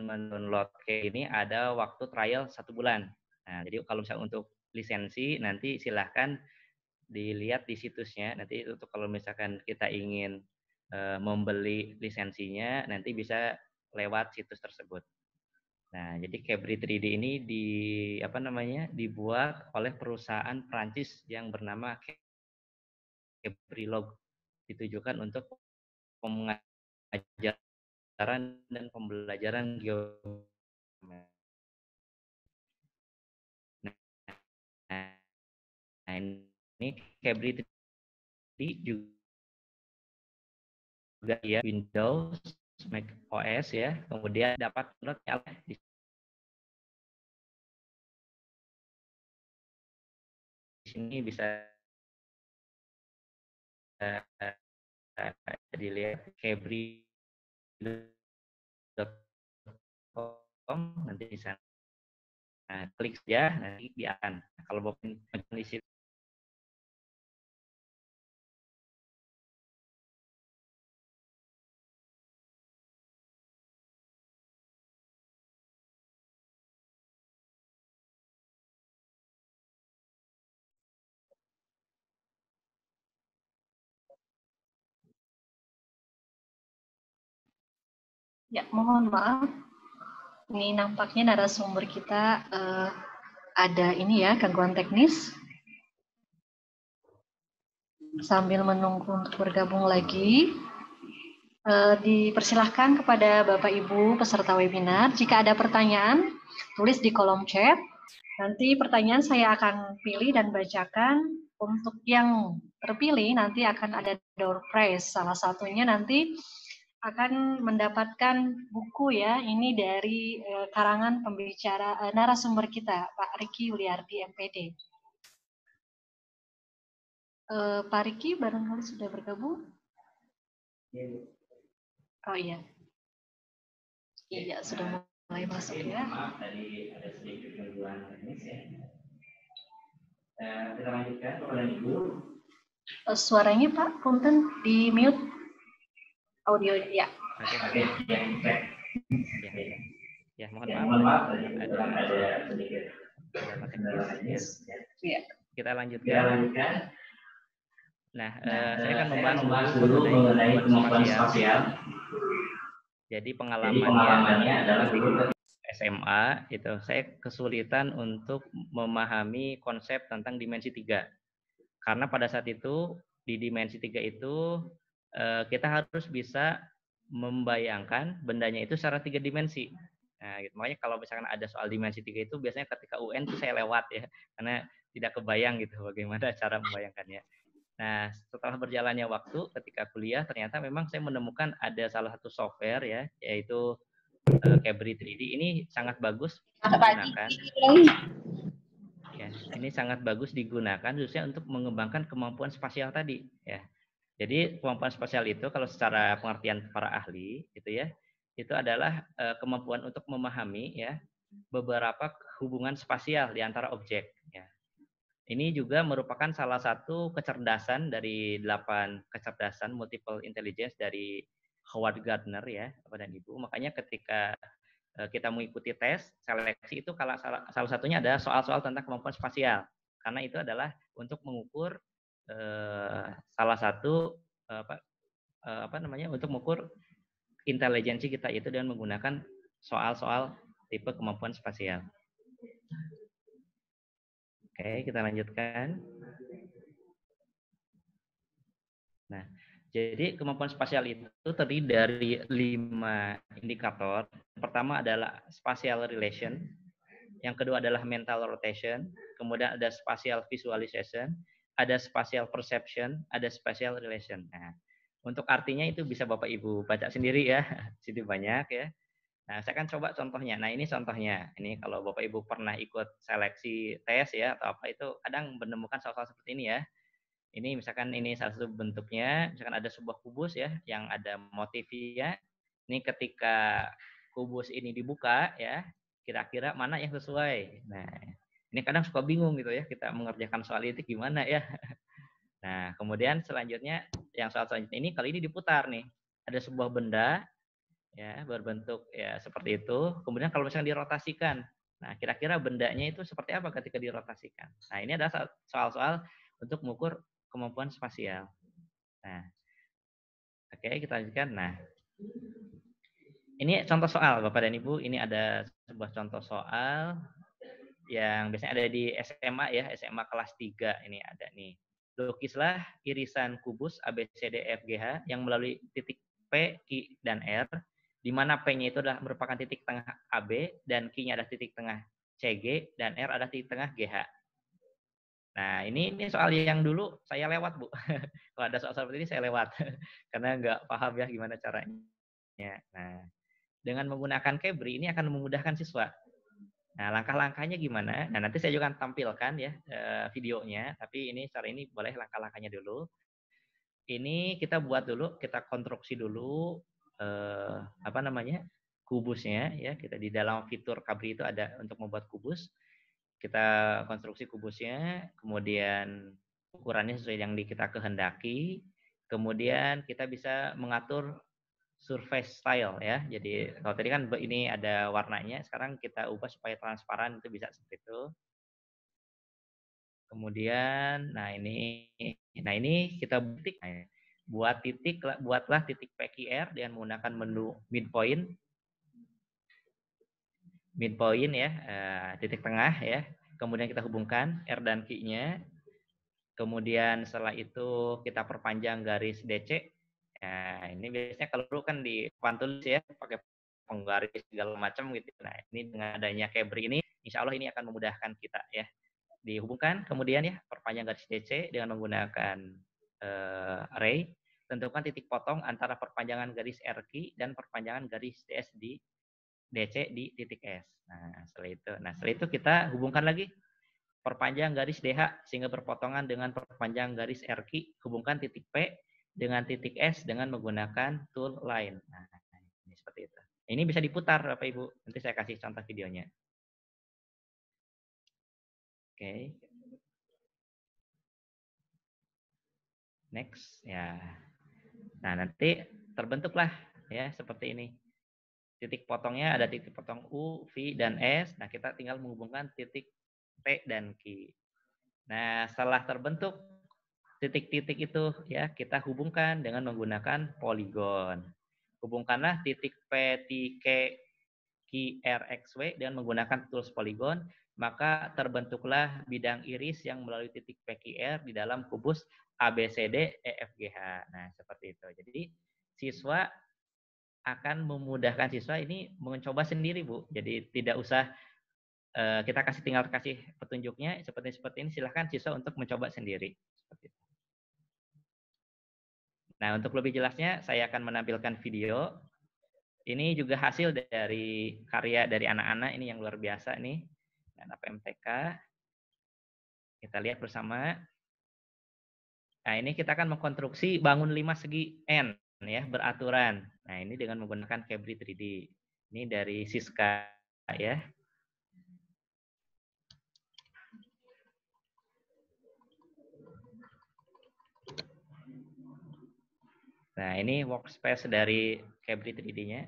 mendownload ini ada waktu trial 1 bulan. Nah, jadi kalau misalnya untuk lisensi nanti silahkan dilihat di situsnya. Nanti untuk kalau misalkan kita ingin membeli lisensinya nanti bisa lewat situs tersebut. Nah, jadi Cabri 3D ini dibuat oleh perusahaan Prancis yang bernama Cabrilog, ditujukan untuk pengajaran dan pembelajaran geometri. Nah, ini Cabri 3D juga ya Windows, Mac OS ya, kemudian dapat di sini bisa dilihat cabri.com nanti di sana. Nah, klik saja nanti dia akan. Kalau mau di situ Ya, mohon maaf. Ini nampaknya narasumber kita ada ini ya, gangguan teknis. Sambil menunggu untuk bergabung lagi, dipersilahkan kepada Bapak Ibu peserta webinar, jika ada pertanyaan, tulis di kolom chat. Nanti pertanyaan saya akan pilih dan bacakan. Untuk yang terpilih nanti akan ada door prize. Salah satunya nanti akan mendapatkan buku ya, ini dari karangan pembicara narasumber kita, Pak Riki Yuliardi MPD. Pak Riki barangkali sudah bergabung? Oh iya. Iya, sudah mulai masuk ya. Maaf tadi ada sedikit gangguan teknis ya. Kita lanjutkan kepada Ibu. Suaranya Pak, punten di mute audio ya. Oke. Ya, mohon maaf ada sedikit kendala teknis. Ya. Kita lanjutkan. Nah, saya akan membahas dulu mengenai kemampuan spasial. Jadi pengalamannya adalah dulu SMA itu saya kesulitan untuk memahami konsep tentang dimensi 3. Karena pada saat itu di dimensi 3 itu kita harus bisa membayangkan bendanya itu secara 3 dimensi. Nah, gitu. Makanya kalau misalkan ada soal dimensi 3 itu biasanya ketika UN itu saya lewat ya, karena tidak kebayang gitu bagaimana cara membayangkannya. Nah, setelah berjalannya waktu ketika kuliah ternyata memang saya menemukan ada salah satu software ya, yaitu Cabri 3D. Ini sangat bagus digunakan. Ya, ini sangat bagus digunakan khususnya untuk mengembangkan kemampuan spasial tadi ya. Jadi kemampuan spasial itu kalau secara pengertian para ahli gitu ya, itu adalah kemampuan untuk memahami ya beberapa hubungan spasial di antara objek ya. Ini juga merupakan salah satu kecerdasan dari 8 kecerdasan multiple intelligence dari Howard Gardner ya, Bapak dan Ibu. Makanya ketika kita mengikuti tes seleksi itu kalau salah satunya ada soal-soal tentang kemampuan spasial. Karena itu adalah untuk mengukur salah satu untuk mengukur intelijensi kita itu dengan menggunakan soal-soal tipe kemampuan spasial. Oke, kita lanjutkan. Nah, jadi kemampuan spasial itu terdiri dari 5 indikator. Pertama adalah spatial relation, yang kedua adalah mental rotation, kemudian ada spatial visualization, ada spatial perception, ada spatial relation. Nah, untuk artinya itu bisa Bapak Ibu baca sendiri ya, situ banyak ya. Nah, saya akan coba contohnya. Nah, ini contohnya. Ini kalau Bapak Ibu pernah ikut seleksi tes ya atau apa itu kadang menemukan soal-soal seperti ini ya. Ini misalkan ini salah satu bentuknya, misalkan ada sebuah kubus ya yang ada motifnya. Ini ketika kubus ini dibuka ya, kira-kira mana yang sesuai. Nah, ini kadang suka bingung gitu ya kita mengerjakan soal itu gimana ya. Nah, kemudian selanjutnya yang soal selanjutnya ini kali ini diputar nih. Ada sebuah benda ya berbentuk ya seperti itu. Kemudian kalau misalnya dirotasikan, nah kira-kira bendanya itu seperti apa ketika dirotasikan. Nah, ini adalah soal-soal untuk mengukur kemampuan spasial. Nah, oke kita lanjutkan. Nah, ini contoh soal Bapak dan Ibu. Ini ada sebuah contoh soal yang biasanya ada di SMA ya, SMA kelas 3 ini ada nih. Lukislah irisan kubus ABCDEFGH yang melalui titik P, Q, dan R, di mana P-nya itu adalah merupakan titik tengah AB, dan Q-nya adalah titik tengah CG, dan R adalah titik tengah GH. Nah, ini soal yang dulu saya lewat, Bu. Kalau ada soal seperti ini saya lewat, karena nggak paham ya gimana caranya. Nah, dengan menggunakan Cabri, ini akan memudahkan siswa. Nah, langkah-langkahnya gimana? Nah, nanti saya juga akan tampilkan ya videonya, tapi ini secara ini boleh langkah-langkahnya dulu. Ini kita buat dulu, kita konstruksi dulu kubusnya ya. Kita di dalam fitur Cabri itu ada untuk membuat kubus. Kita konstruksi kubusnya, kemudian ukurannya sesuai yang kita kehendaki. Kemudian kita bisa mengatur surface style ya. Jadi kalau tadi kan ini ada warnanya, sekarang kita ubah supaya transparan itu bisa seperti itu. Kemudian nah ini kita buatlah titik PQR dengan menggunakan menu midpoint ya, titik tengah ya. Kemudian kita hubungkan R dan Q-nya. Kemudian setelah itu kita perpanjang garis DC. Nah, ini biasanya kalau dulu kan di Quantum ya pakai penggaris segala macam gitu. Nah, ini dengan adanya Cabri ini, insya Allah ini akan memudahkan kita ya. Dihubungkan, kemudian ya perpanjang garis DC dengan menggunakan array. Tentukan titik potong antara perpanjangan garis RQ dan perpanjangan garis DS di DC di titik S. Nah, setelah itu kita hubungkan lagi perpanjang garis DH sehingga berpotongan dengan perpanjang garis RQ, hubungkan titik P dengan titik S dengan menggunakan tool line. Nah, ini seperti itu. Ini bisa diputar Bapak Ibu. Nanti saya kasih contoh videonya. Oke. Next, ya. Nah, nanti terbentuklah ya seperti ini. Titik potongnya ada titik potong U, V, dan S. Nah, kita tinggal menghubungkan titik P dan Q. Nah, setelah terbentuk titik-titik itu ya, kita hubungkan dengan menggunakan poligon. Hubungkanlah titik P, T, K, Q, R, X, Y dengan menggunakan tools poligon, maka terbentuklah bidang iris yang melalui titik P, Q, R di dalam kubus ABCD, EFGH. Nah, seperti itu. Jadi, siswa akan memudahkan siswa ini mencoba sendiri, Bu. Jadi, tidak usah kita tinggal kasih petunjuknya seperti ini, silahkan siswa untuk mencoba sendiri. Seperti itu. Nah, untuk lebih jelasnya saya akan menampilkan video. Ini juga hasil dari karya dari anak-anak ini yang luar biasa nih. Anak PMTK. Kita lihat bersama. Nah, ini kita akan mengkonstruksi bangun 5 segi N ya, beraturan. Nah, ini dengan menggunakan Cabri 3D. Ini dari Siska ya. Nah, ini workspace dari Cabri 3D-nya.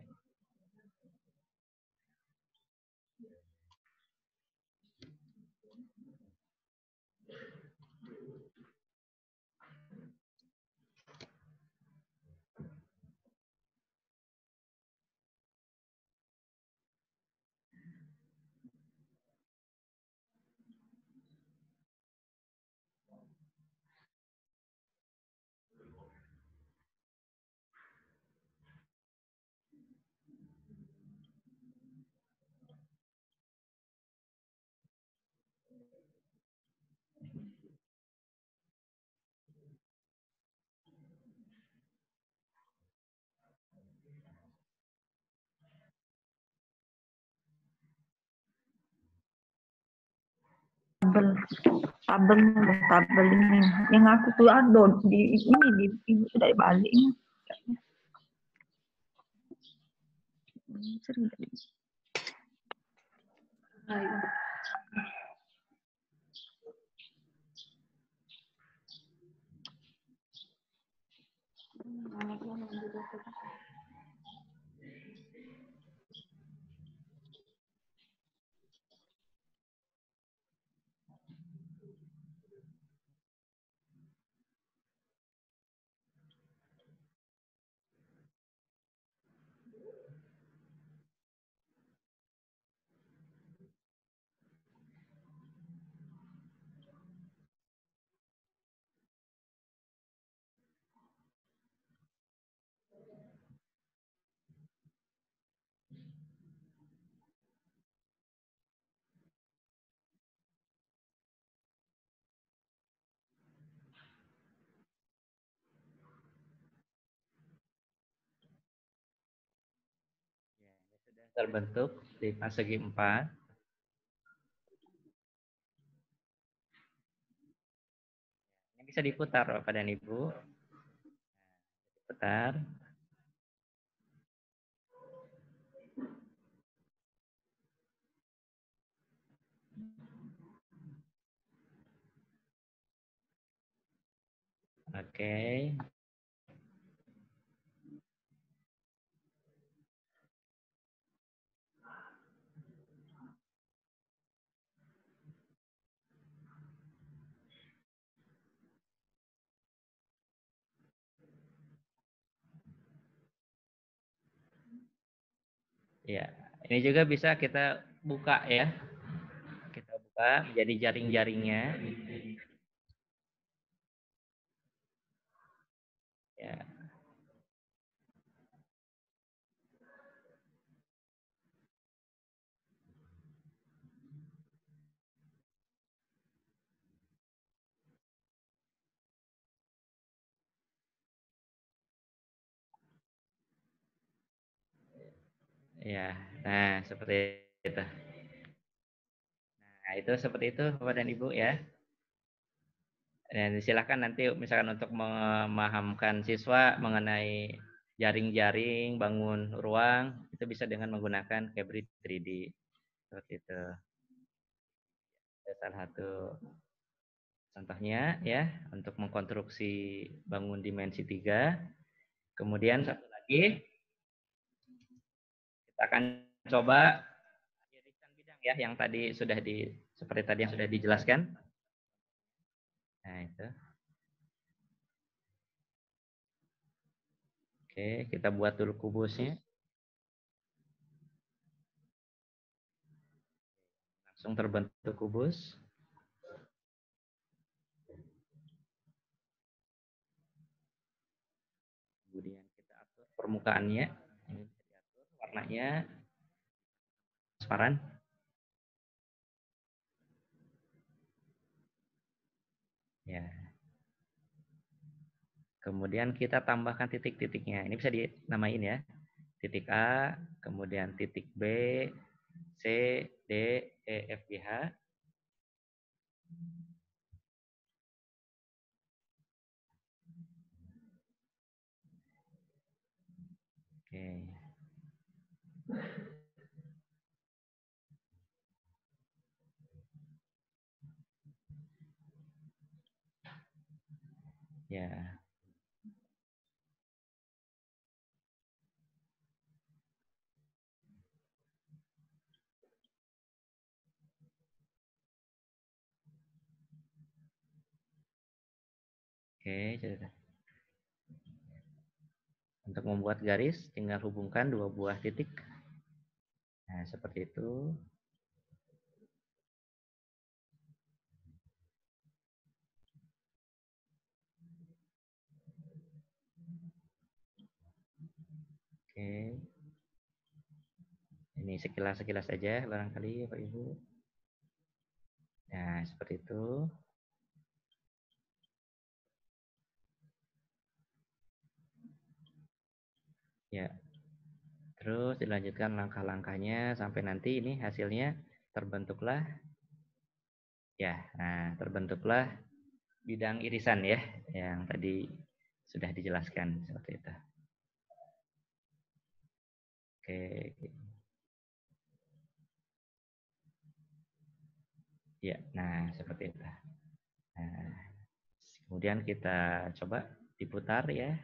tabel ini yang aku tuh ada di ini di ibu sudah balik ini sering tadi. Terbentuk di segi 4. Ini bisa diputar Bapak dan Ibu. Putar. Oke. Ya, ini juga bisa kita buka ya. Kita buka menjadi jaring-jaringnya. Ya. Ya, nah seperti itu. Nah, itu seperti itu Bapak dan Ibu ya. Dan silakan nanti misalkan untuk memahamkan siswa mengenai jaring-jaring, bangun ruang, itu bisa dengan menggunakan Cabri 3D. Seperti itu. Salah Contohnya ya, untuk mengkonstruksi bangun dimensi 3. Kemudian satu lagi, kita akan coba irisan bidang ya, yang tadi sudah seperti tadi yang sudah dijelaskan. Nah, itu. Oke, kita buat dulu kubusnya. Langsung terbentuk kubus. Kemudian kita atur permukaannya. Ini bisa diatur warnanya transparan. Ya. Kemudian kita tambahkan titik-titiknya. Ini bisa dinamain ya. Titik A, kemudian titik B, C, D, E, F, G, H. Oke. Ya. Oke, jadi untuk membuat garis tinggal hubungkan dua buah titik. Nah, seperti itu. Oke. Ini sekilas-sekilas saja barangkali Bapak Ibu. Nah, seperti itu. Ya. Terus dilanjutkan langkah-langkahnya sampai nanti ini hasilnya terbentuklah. Ya, nah terbentuklah bidang irisan ya, yang tadi sudah dijelaskan seperti itu. Oke. Ya, nah seperti itu. Nah, kemudian kita coba diputar ya.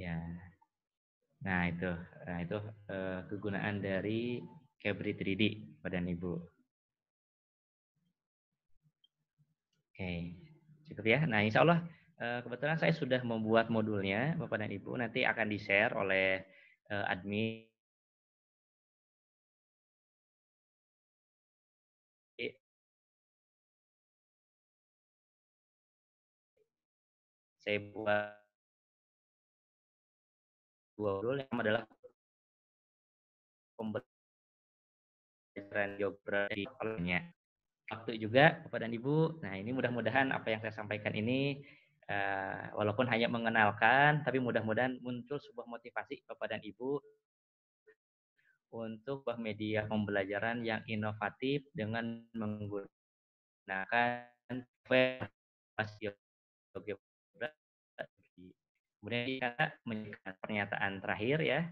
Ya. Nah, itu kegunaan dari Cabri 3D Bapak dan Ibu. Oke, cukup ya. Nah, insya Allah kebetulan saya sudah membuat modulnya Bapak dan Ibu. Nanti akan di-share oleh admin. Saya buat modul yang adalah pembelajaran geografi koloninya. Waktu juga Bapak dan Ibu. Nah, ini mudah-mudahan apa yang saya sampaikan ini walaupun hanya mengenalkan, tapi mudah-mudahan muncul sebuah motivasi Bapak dan Ibu untuk media pembelajaran yang inovatif dengan menggunakan kemudian kita menjadikan pernyataan terakhir ya.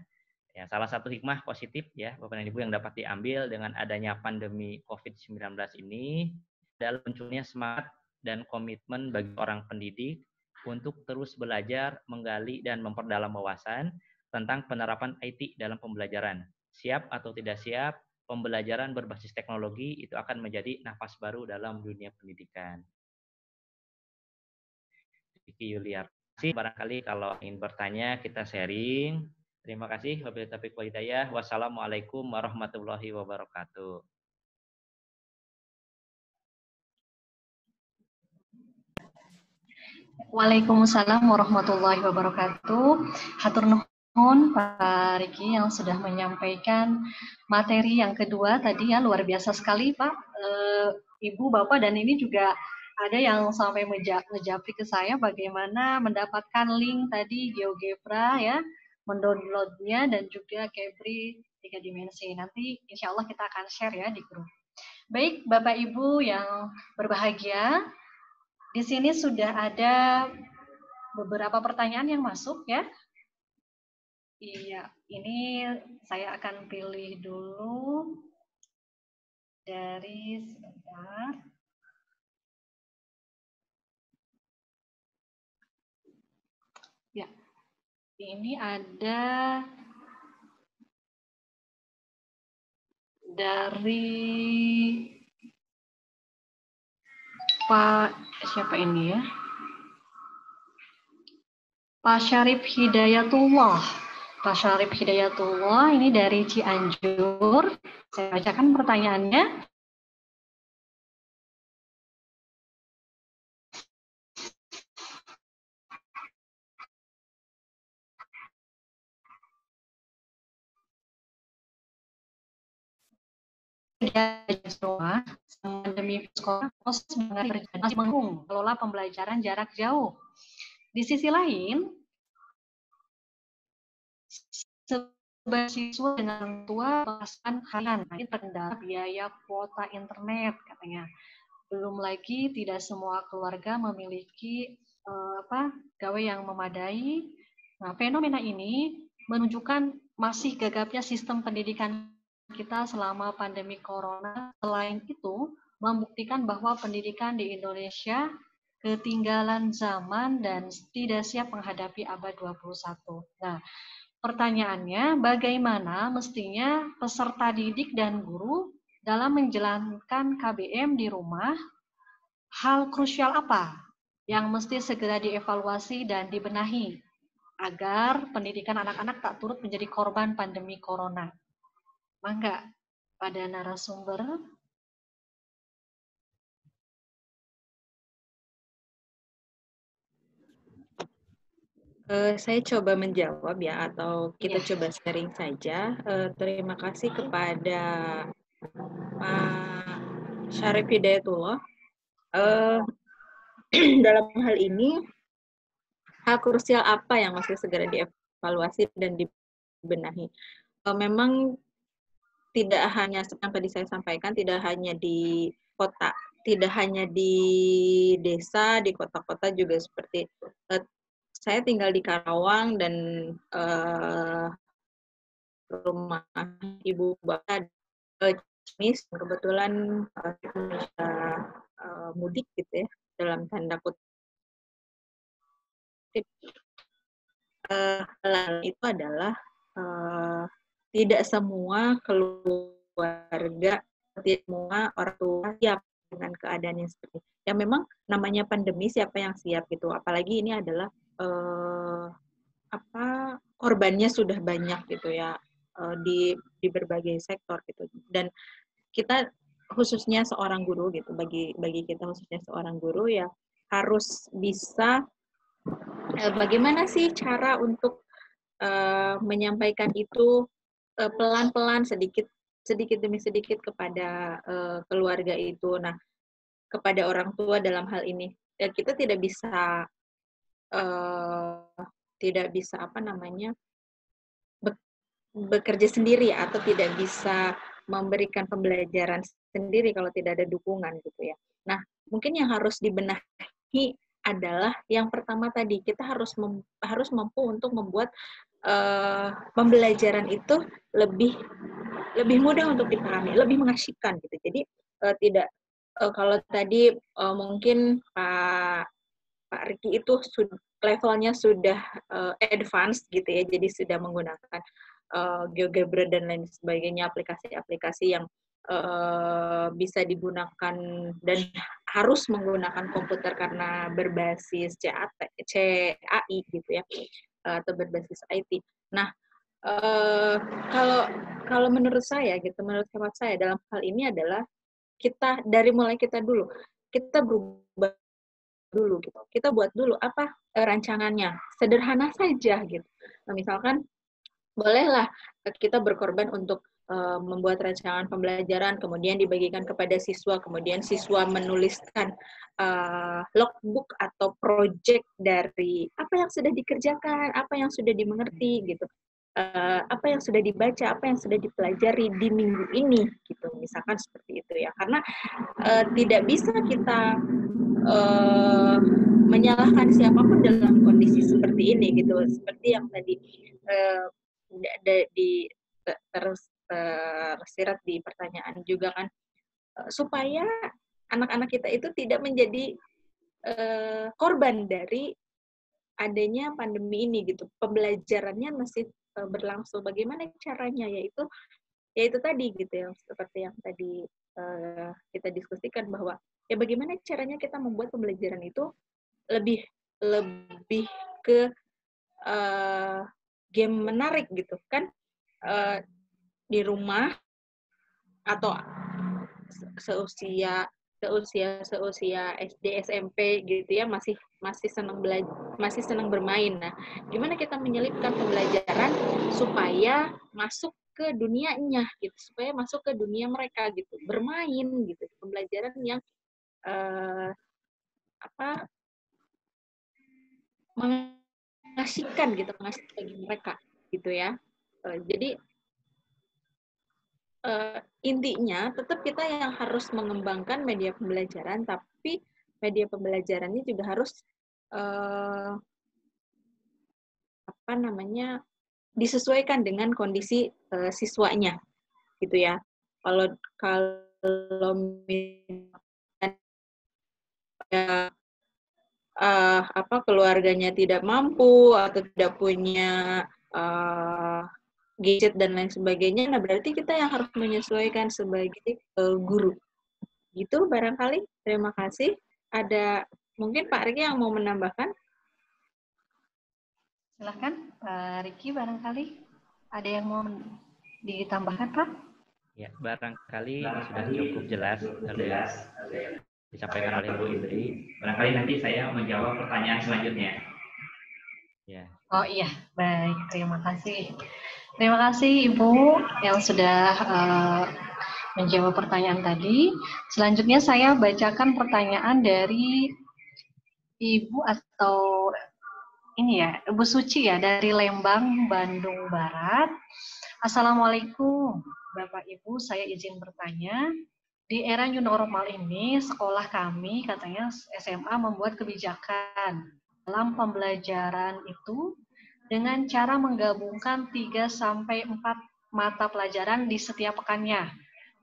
Ya, salah satu hikmah positif ya Bapak dan Ibu yang dapat diambil dengan adanya pandemi COVID-19 ini adalah munculnya semangat dan komitmen bagi orang pendidik untuk terus belajar, menggali dan memperdalam wawasan tentang penerapan IT dalam pembelajaran. Siap atau tidak siap, pembelajaran berbasis teknologi itu akan menjadi nafas baru dalam dunia pendidikan. Vicky Yuliarti, barangkali kalau ingin bertanya kita sharing. Terima kasih. Wabillahi taufiq wal hidayah. Wassalamualaikum warahmatullahi wabarakatuh. Waalaikumsalam warahmatullahi wabarakatuh. Hatur nuhun Pak Riki yang sudah menyampaikan materi yang kedua tadi ya, luar biasa sekali Pak. Ibu, Bapak, dan ini juga ada yang sampai ngejapri ke saya bagaimana mendapatkan link tadi GeoGebra ya, mendownloadnya dan juga Cabri 3 dimensi. Nanti insya Allah kita akan share ya di grup. Baik Bapak Ibu yang berbahagia, di sini sudah ada beberapa pertanyaan yang masuk ya. Iya, ini saya akan pilih dulu dari sebentar. Ya, ini ada dari Pak siapa ini ya? Pak Syarif Hidayatullah. Pak Syarif Hidayatullah ini dari Cianjur. Saya bacakan pertanyaannya. Pandemi sekolah proses masih menghukum kelola pembelajaran jarak jauh. Di sisi lain, sebagai siswa dengan orang tua penghasilan harian, ini terkendala biaya kuota internet katanya. Belum lagi tidak semua keluarga memiliki gawe yang memadai. Nah, fenomena ini menunjukkan masih gagapnya sistem pendidikan kita selama pandemi corona. Selain itu, membuktikan bahwa pendidikan di Indonesia ketinggalan zaman dan tidak siap menghadapi abad 21. Nah, pertanyaannya, bagaimana mestinya peserta didik dan guru dalam menjalankan KBM di rumah? Hal krusial apa yang mesti segera dievaluasi dan dibenahi agar pendidikan anak-anak tak turut menjadi korban pandemi corona? Mangga pada narasumber. Saya coba menjawab ya, atau kita coba sharing saja. Terima kasih kepada Pak Syarif Hidayatullah. Dalam hal ini, hal krusial apa yang masih segera dievaluasi dan dibenahi? Memang tidak hanya seperti yang tadi saya sampaikan, tidak hanya di kota, tidak hanya di desa, di kota-kota juga seperti saya tinggal di Karawang dan rumah ibu bapak Cimis, kebetulan mudik gitu ya, dalam tanda kutip. Itu adalah tidak semua keluarga, tidak semua orang tua siap dengan keadaan yang seperti ini. Ya memang namanya pandemi, siapa yang siap gitu. Apalagi ini adalah korbannya sudah banyak gitu ya di berbagai sektor gitu. Dan kita khususnya seorang guru gitu, bagi kita khususnya seorang guru ya harus bisa bagaimana sih cara untuk menyampaikan itu pelan-pelan, sedikit demi sedikit kepada keluarga itu. Nah, kepada orang tua dalam hal ini, ya kita tidak bisa bekerja sendiri atau tidak bisa memberikan pembelajaran sendiri kalau tidak ada dukungan gitu ya. Nah, mungkin yang harus dibenahi adalah yang pertama tadi, kita harus mampu untuk membuat pembelajaran itu lebih mudah untuk dipahami, lebih mengasyikkan gitu. Jadi tidak kalau tadi mungkin Pak Riki itu levelnya sudah advance gitu ya, jadi sudah menggunakan GeoGebra dan lain sebagainya, aplikasi-aplikasi yang bisa digunakan dan harus menggunakan komputer karena berbasis CAI gitu ya, atau berbasis IT. Nah, kalau menurut saya gitu, menurut hemat saya dalam hal ini adalah kita mulai kita dulu, kita berubah dulu gitu. Kita buat dulu apa rancangannya, sederhana saja gitu. Nah, misalkan bolehlah kita berkorban untuk membuat rancangan pembelajaran, kemudian dibagikan kepada siswa, kemudian siswa menuliskan logbook atau project dari apa yang sudah dikerjakan, apa yang sudah dimengerti gitu. Apa yang sudah dibaca, apa yang sudah dipelajari di minggu ini gitu, misalkan seperti itu ya. Karena tidak bisa kita menyalahkan siapapun dalam kondisi seperti ini gitu, seperti yang tadi tersirat di pertanyaan juga kan, supaya anak-anak kita itu tidak menjadi korban dari adanya pandemi ini gitu. Pembelajarannya masih berlangsung. Bagaimana caranya? Yaitu tadi gitu ya, seperti yang tadi kita diskusikan bahwa ya bagaimana caranya kita membuat pembelajaran itu lebih ke game menarik gitu kan, di rumah atau seusia SD SMP gitu ya, masih senang belajar, masih senang bermain. Nah, gimana kita menyelipkan pembelajaran supaya masuk ke dunianya gitu, supaya masuk ke dunia mereka gitu, bermain gitu, pembelajaran yang mengasihkan gitu, mengasihkan bagi mereka gitu ya. Jadi intinya tetap kita yang harus mengembangkan media pembelajaran, tapi media pembelajarannya juga harus disesuaikan dengan kondisi siswanya gitu ya. Kalau keluarganya tidak mampu atau tidak punya gadget dan lain sebagainya, nah berarti kita yang harus menyesuaikan sebagai guru. Gitu barangkali. Terima kasih. Ada mungkin Pak Riki yang mau menambahkan? Silahkan Pak Riki, barangkali ada yang mau ditambahkan, Pak? Ya, barangkali sudah cukup jelas disampaikan oleh Bu Indri. Barangkali nanti saya menjawab pertanyaan selanjutnya. Ya. Oh iya, baik. Terima kasih. Terima kasih Ibu yang sudah menjawab pertanyaan tadi. Selanjutnya saya bacakan pertanyaan dari Ibu atau ini ya, Ibu Suci ya, dari Lembang, Bandung Barat. Assalamualaikum Bapak Ibu, saya izin bertanya. Di era new normal ini, sekolah kami katanya SMA membuat kebijakan dalam pembelajaran itu dengan cara menggabungkan 3-4 mata pelajaran di setiap pekannya.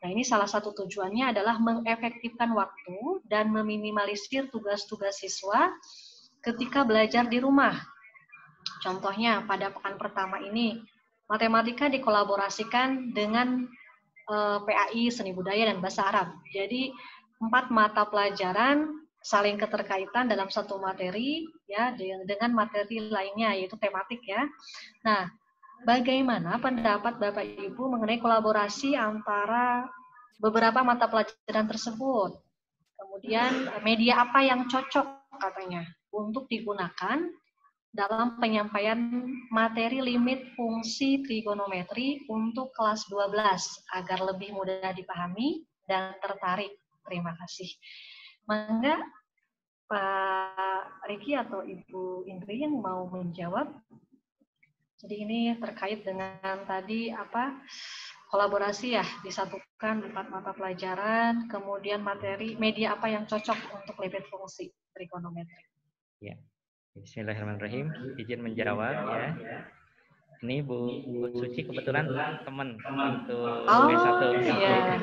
Nah, ini salah satu tujuannya adalah mengefektifkan waktu dan meminimalisir tugas-tugas siswa ketika belajar di rumah. Contohnya, pada pekan pertama ini, matematika dikolaborasikan dengan PAI, Seni Budaya, dan Bahasa Arab. Jadi, 4 mata pelajaran saling keterkaitan dalam satu materi ya dengan materi lainnya, yaitu tematik ya. Nah, bagaimana pendapat Bapak Ibu mengenai kolaborasi antara beberapa mata pelajaran tersebut? Kemudian media apa yang cocok katanya untuk digunakan dalam penyampaian materi limit fungsi trigonometri untuk kelas 12 agar lebih mudah dipahami dan tertarik. Terima kasih. Mangga Pak Riki atau Ibu Indri yang mau menjawab. Jadi ini terkait dengan tadi kolaborasi ya, disatukan 4 mata pelajaran, kemudian materi media apa yang cocok untuk limit fungsi trigonometri. Ya. Bismillahirrahmanirrahim. Izin menjawab ya. Ini Bu Suci kebetulan teman untuk S1. Iya.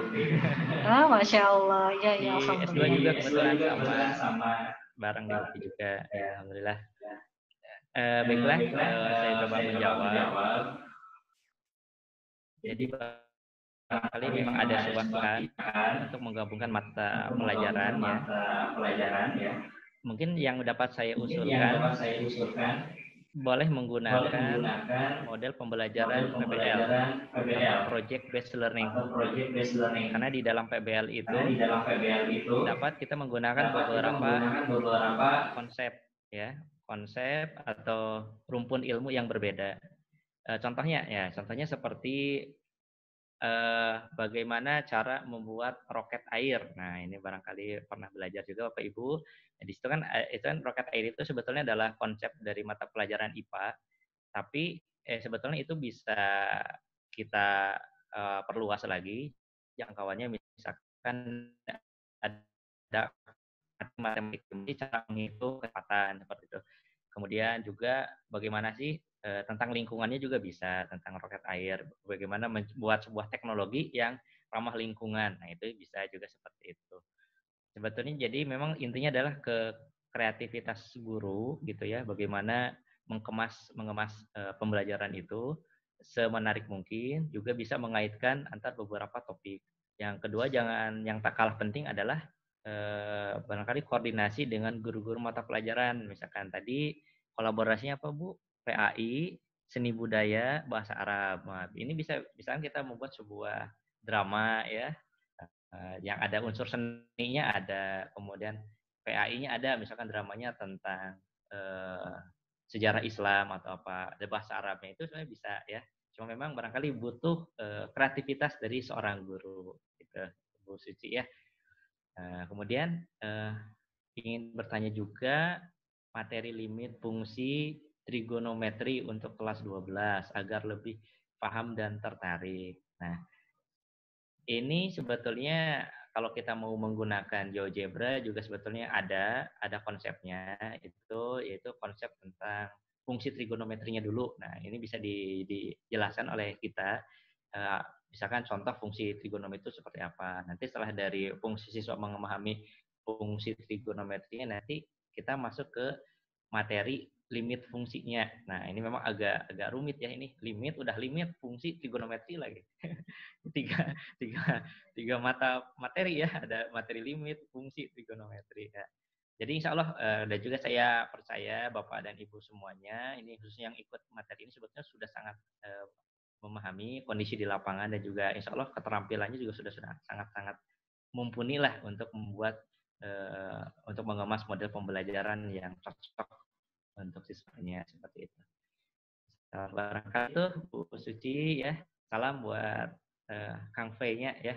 Masya Allah. Ya, ya, S2 juga kebetulan sama bareng di UPI juga. Ya, alhamdulillah. Baiklah, saya coba menjawab. Jadi barangkali memang ada sebuah kebutuhan untuk menggabungkan mata pelajaran ya. Mungkin yang dapat saya usulkan boleh menggunakan model pembelajaran PBL atau Project Based Learning. Karena di dalam PBL itu dapat kita menggunakan beberapa konsep atau rumpun ilmu yang berbeda. Contohnya seperti bagaimana cara membuat roket air. Nah, ini barangkali pernah belajar juga Bapak Ibu. Nah, di situ kan roket air itu sebetulnya adalah konsep dari mata pelajaran IPA, tapi sebetulnya itu bisa kita perluas lagi jangkauannya, misalkan ada matematika, cara menghitung kecepatan seperti itu. Kemudian juga bagaimana sih tentang lingkungannya juga bisa, tentang roket air, bagaimana membuat sebuah teknologi yang ramah lingkungan. Nah, itu bisa juga seperti itu. Sebetulnya jadi memang intinya adalah ke kreativitas guru gitu ya, bagaimana mengemas pembelajaran itu semenarik mungkin, juga bisa mengaitkan antar beberapa topik. Yang kedua, yang tak kalah penting adalah barangkali koordinasi dengan guru-guru mata pelajaran. Misalkan tadi kolaborasinya apa Bu? PAI, seni budaya, bahasa Arab. Nah, ini misalkan kita membuat sebuah drama ya, yang ada unsur seninya ada, kemudian PAI-nya ada, misalkan dramanya tentang sejarah Islam atau apa, ada bahasa Arabnya, itu sebenarnya bisa ya. Cuma memang barangkali butuh kreativitas dari seorang guru, gitu, Bu Suci ya. Kemudian ingin bertanya juga materi limit fungsi trigonometri untuk kelas 12 agar lebih paham dan tertarik. Nah, ini sebetulnya kalau kita mau menggunakan GeoGebra juga sebetulnya ada konsepnya, itu yaitu konsep tentang fungsi trigonometrinya dulu. Nah, ini bisa dijelaskan oleh kita. Misalkan contoh fungsi trigonometri itu seperti apa. Nanti setelah dari fungsi siswa memahami fungsi trigonometrinya, nanti kita masuk ke materi limit fungsinya. Nah, ini memang agak rumit ya ini. Udah limit fungsi trigonometri lagi. tiga mata materi ya, ada materi limit, fungsi, trigonometri ya. Jadi insya Allah dan juga saya percaya Bapak dan Ibu semuanya, ini khususnya yang ikut materi ini sebetulnya sudah sangat memahami kondisi di lapangan, dan juga insya Allah keterampilannya juga sudah sangat mumpuni lah untuk membuat untuk mengemas model pembelajaran yang cocok untuk siswanya, seperti itu. Barangkali itu Bu Suci ya, salam buat Kang Fei-nya ya.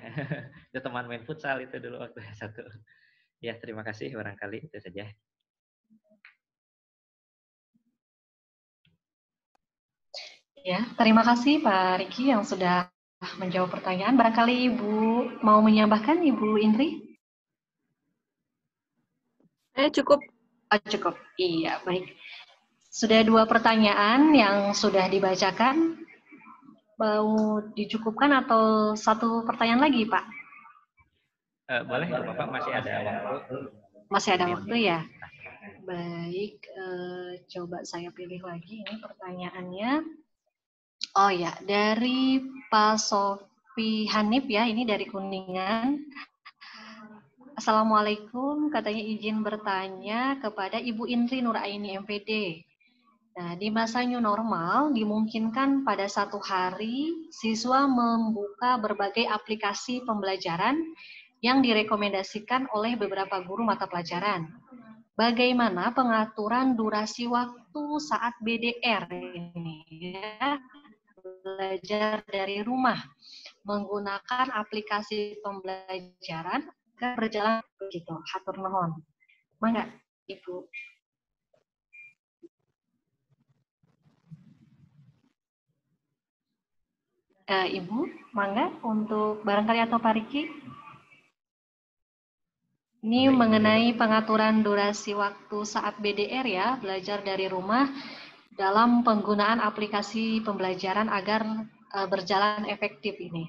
Itu teman main futsal itu dulu waktu S1. Ya, terima kasih, barangkali itu saja. Ya, terima kasih Pak Riki yang sudah menjawab pertanyaan. Barangkali Ibu mau menambahkan, Ibu Indri? Cukup. Oh, cukup. Iya, baik. Sudah 2 pertanyaan yang sudah dibacakan. Mau dicukupkan atau 1 pertanyaan lagi, Pak? Boleh, Bapak masih ada waktu. Masih ada waktu ya? Baik, coba saya pilih lagi ini pertanyaannya. Oh ya, dari Pak Sofi Hanif ya, ini dari Kuningan. Assalamualaikum, katanya izin bertanya kepada Ibu Indri Nuraini MPD. Nah, di masa new normal dimungkinkan pada 1 hari siswa membuka berbagai aplikasi pembelajaran yang direkomendasikan oleh beberapa guru mata pelajaran. Bagaimana pengaturan durasi waktu saat BDR ini ya, belajar dari rumah menggunakan aplikasi pembelajaran agar berjalan begitu. Hatur nuhun. Mangga, Ibu. Ibu, mangga untuk barangkali atau Pak Riki. Ini mengenai pengaturan durasi waktu saat BDR ya, belajar dari rumah dalam penggunaan aplikasi pembelajaran agar berjalan efektif ini.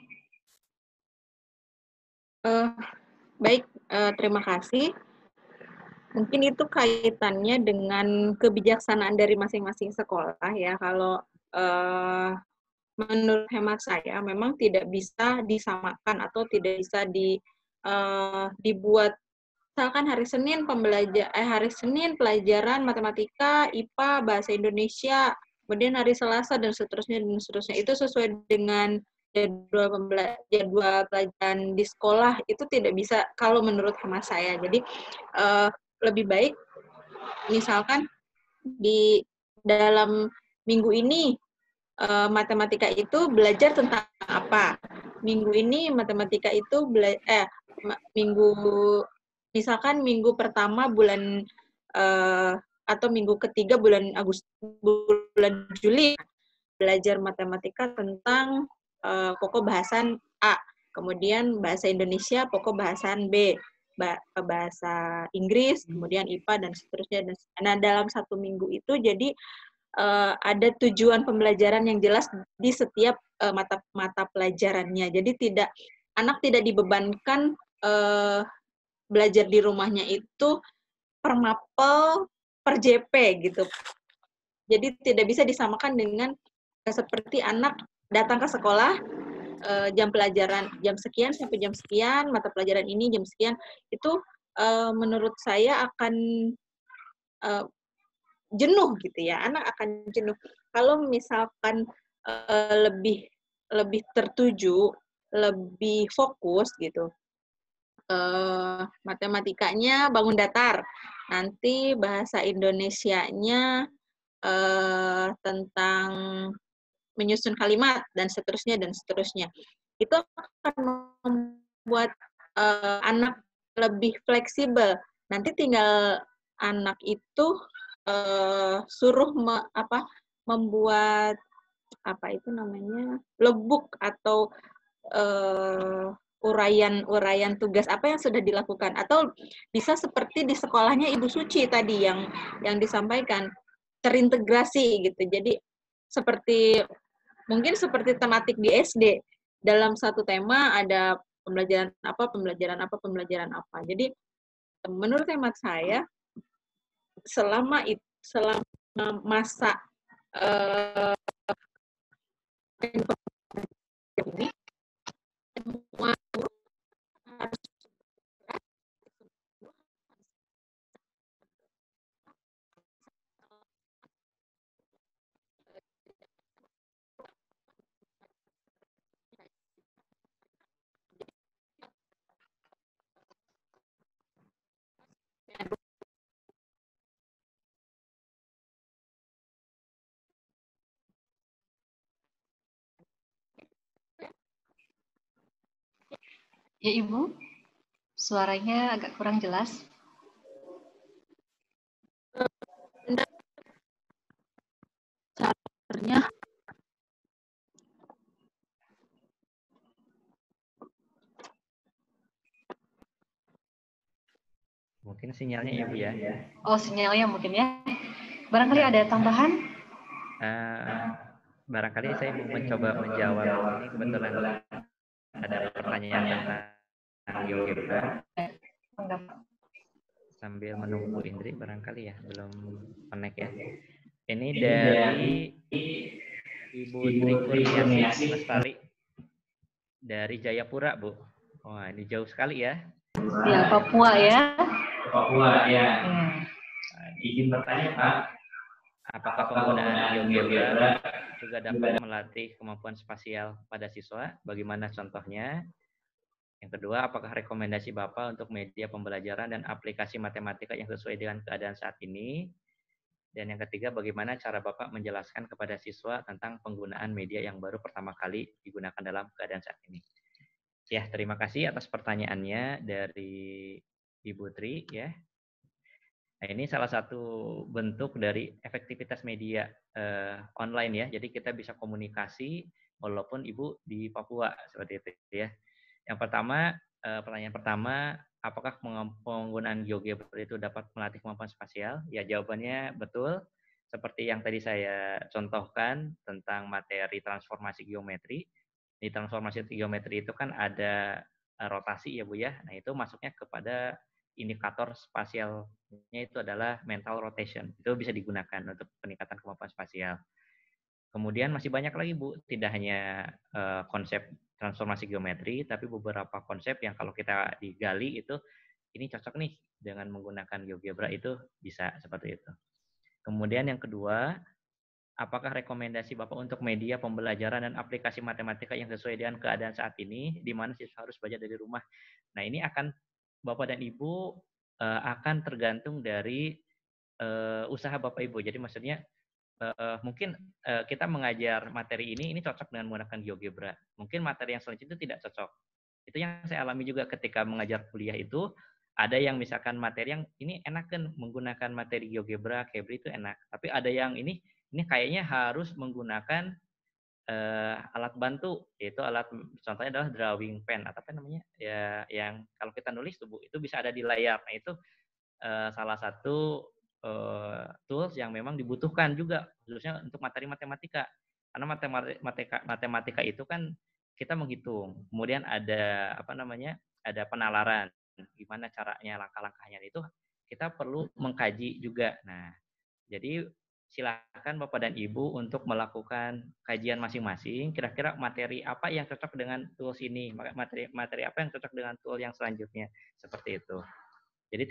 Baik, terima kasih. Mungkin itu kaitannya dengan kebijaksanaan dari masing-masing sekolah ya. Kalau menurut hemat saya memang tidak bisa disamakan atau tidak bisa dibuat, misalkan hari Senin pelajaran matematika, IPA, bahasa Indonesia, kemudian hari Selasa dan seterusnya itu sesuai dengan jadwal pelajaran di sekolah. Itu tidak bisa kalau menurut hemat saya. Jadi lebih baik misalkan di dalam minggu ini matematika itu belajar tentang apa, minggu ini matematika itu misalkan minggu pertama bulan atau minggu ketiga bulan Juli belajar matematika tentang pokok bahasan A, kemudian bahasa Indonesia pokok bahasan B, bahasa Inggris, kemudian IPA dan seterusnya. Nah, dalam 1 minggu itu jadi ada tujuan pembelajaran yang jelas di setiap mata pelajarannya. Jadi tidak anak tidak dibebankan belajar di rumahnya itu per mapel, per JP gitu. Jadi tidak bisa disamakan dengan seperti anak datang ke sekolah, jam pelajaran jam sekian sampai jam sekian, mata pelajaran ini jam sekian, itu menurut saya akan jenuh gitu ya, anak akan jenuh. Kalau misalkan lebih tertuju, lebih fokus gitu, matematikanya bangun datar, nanti bahasa Indonesianya tentang menyusun kalimat dan seterusnya dan seterusnya. Itu akan membuat anak lebih fleksibel. Nanti tinggal anak itu suruh membuat apa itu namanya logbook atau uraian tugas apa yang sudah dilakukan, atau bisa seperti di sekolahnya Ibu Suci tadi yang disampaikan, terintegrasi gitu. Jadi mungkin seperti tematik di SD, dalam satu tema ada pembelajaran apa. Jadi menurut hemat saya, selama masa ini, semua guru harus Ya Ibu, suaranya agak kurang jelas. caranya Mungkin sinyalnya ya Bu ya. Oh, sinyalnya mungkin ya. Barangkali ada tambahan? Barangkali saya mau mencoba menjawab. Ini kebetulan ada pertanyaan tentang GeoGebra. Sambil menunggu Indri, barangkali ya belum connect ya. Ini dari Ibu Tri Kurniasih Lestari dari Jayapura, Bu. Wah, ini jauh sekali ya. Ya, Papua ya. Papua ya. Izin bertanya Pak, apakah penggunaan GeoGebra juga dapat melatih kemampuan spasial pada siswa? Bagaimana contohnya? Yang kedua, apakah rekomendasi Bapak untuk media pembelajaran dan aplikasi matematika yang sesuai dengan keadaan saat ini? Dan yang ketiga, bagaimana cara Bapak menjelaskan kepada siswa tentang penggunaan media yang baru pertama kali digunakan dalam keadaan saat ini? Ya, terima kasih atas pertanyaannya dari Ibu Tri ya. Nah, ini salah satu bentuk dari efektivitas media online ya. Jadi kita bisa komunikasi walaupun Ibu di Papua seperti itu ya. Yang pertama, pertanyaan pertama, apakah penggunaan GeoGebra itu dapat melatih kemampuan spasial? Ya, jawabannya betul. Seperti yang tadi saya contohkan tentang materi transformasi geometri. Di transformasi geometri itu kan ada rotasi ya Bu ya. Nah, itu masuknya kepada indikator spasialnya itu adalah mental rotation. Itu bisa digunakan untuk peningkatan kemampuan spasial. Kemudian masih banyak lagi Bu, tidak hanya konsep transformasi geometri, tapi beberapa konsep yang kalau kita digali itu ini cocok nih dengan menggunakan GeoGebra, itu bisa seperti itu. Kemudian yang kedua, apakah rekomendasi Bapak untuk media pembelajaran dan aplikasi matematika yang sesuai dengan keadaan saat ini, di mana siswa harus belajar dari rumah? Nah, ini akan Bapak dan Ibu akan tergantung dari usaha Bapak Ibu. Jadi maksudnya mungkin kita mengajar materi ini cocok dengan menggunakan GeoGebra. Mungkin materi yang selanjutnya itu tidak cocok. Itu yang saya alami juga ketika mengajar kuliah itu. Ada yang misalkan materi yang ini enak kan menggunakan materi GeoGebra, Kebri itu enak. Tapi ada yang ini kayaknya harus menggunakan alat bantu, yaitu alat contohnya adalah drawing pen atau apa namanya ya, yang kalau kita nulis tuh Bu, itu bisa ada di layar. Nah itu salah satu tools yang memang dibutuhkan juga khususnya untuk materi matematika, karena matematika itu kan kita menghitung. Kemudian ada apa namanya? Ada penalaran. Gimana caranya, langkah-langkahnya itu kita perlu mengkaji juga. Nah, jadi silakan Bapak dan Ibu untuk melakukan kajian masing-masing. Kira-kira materi apa yang cocok dengan tools ini, materi apa yang cocok dengan tool yang selanjutnya, seperti itu. Jadi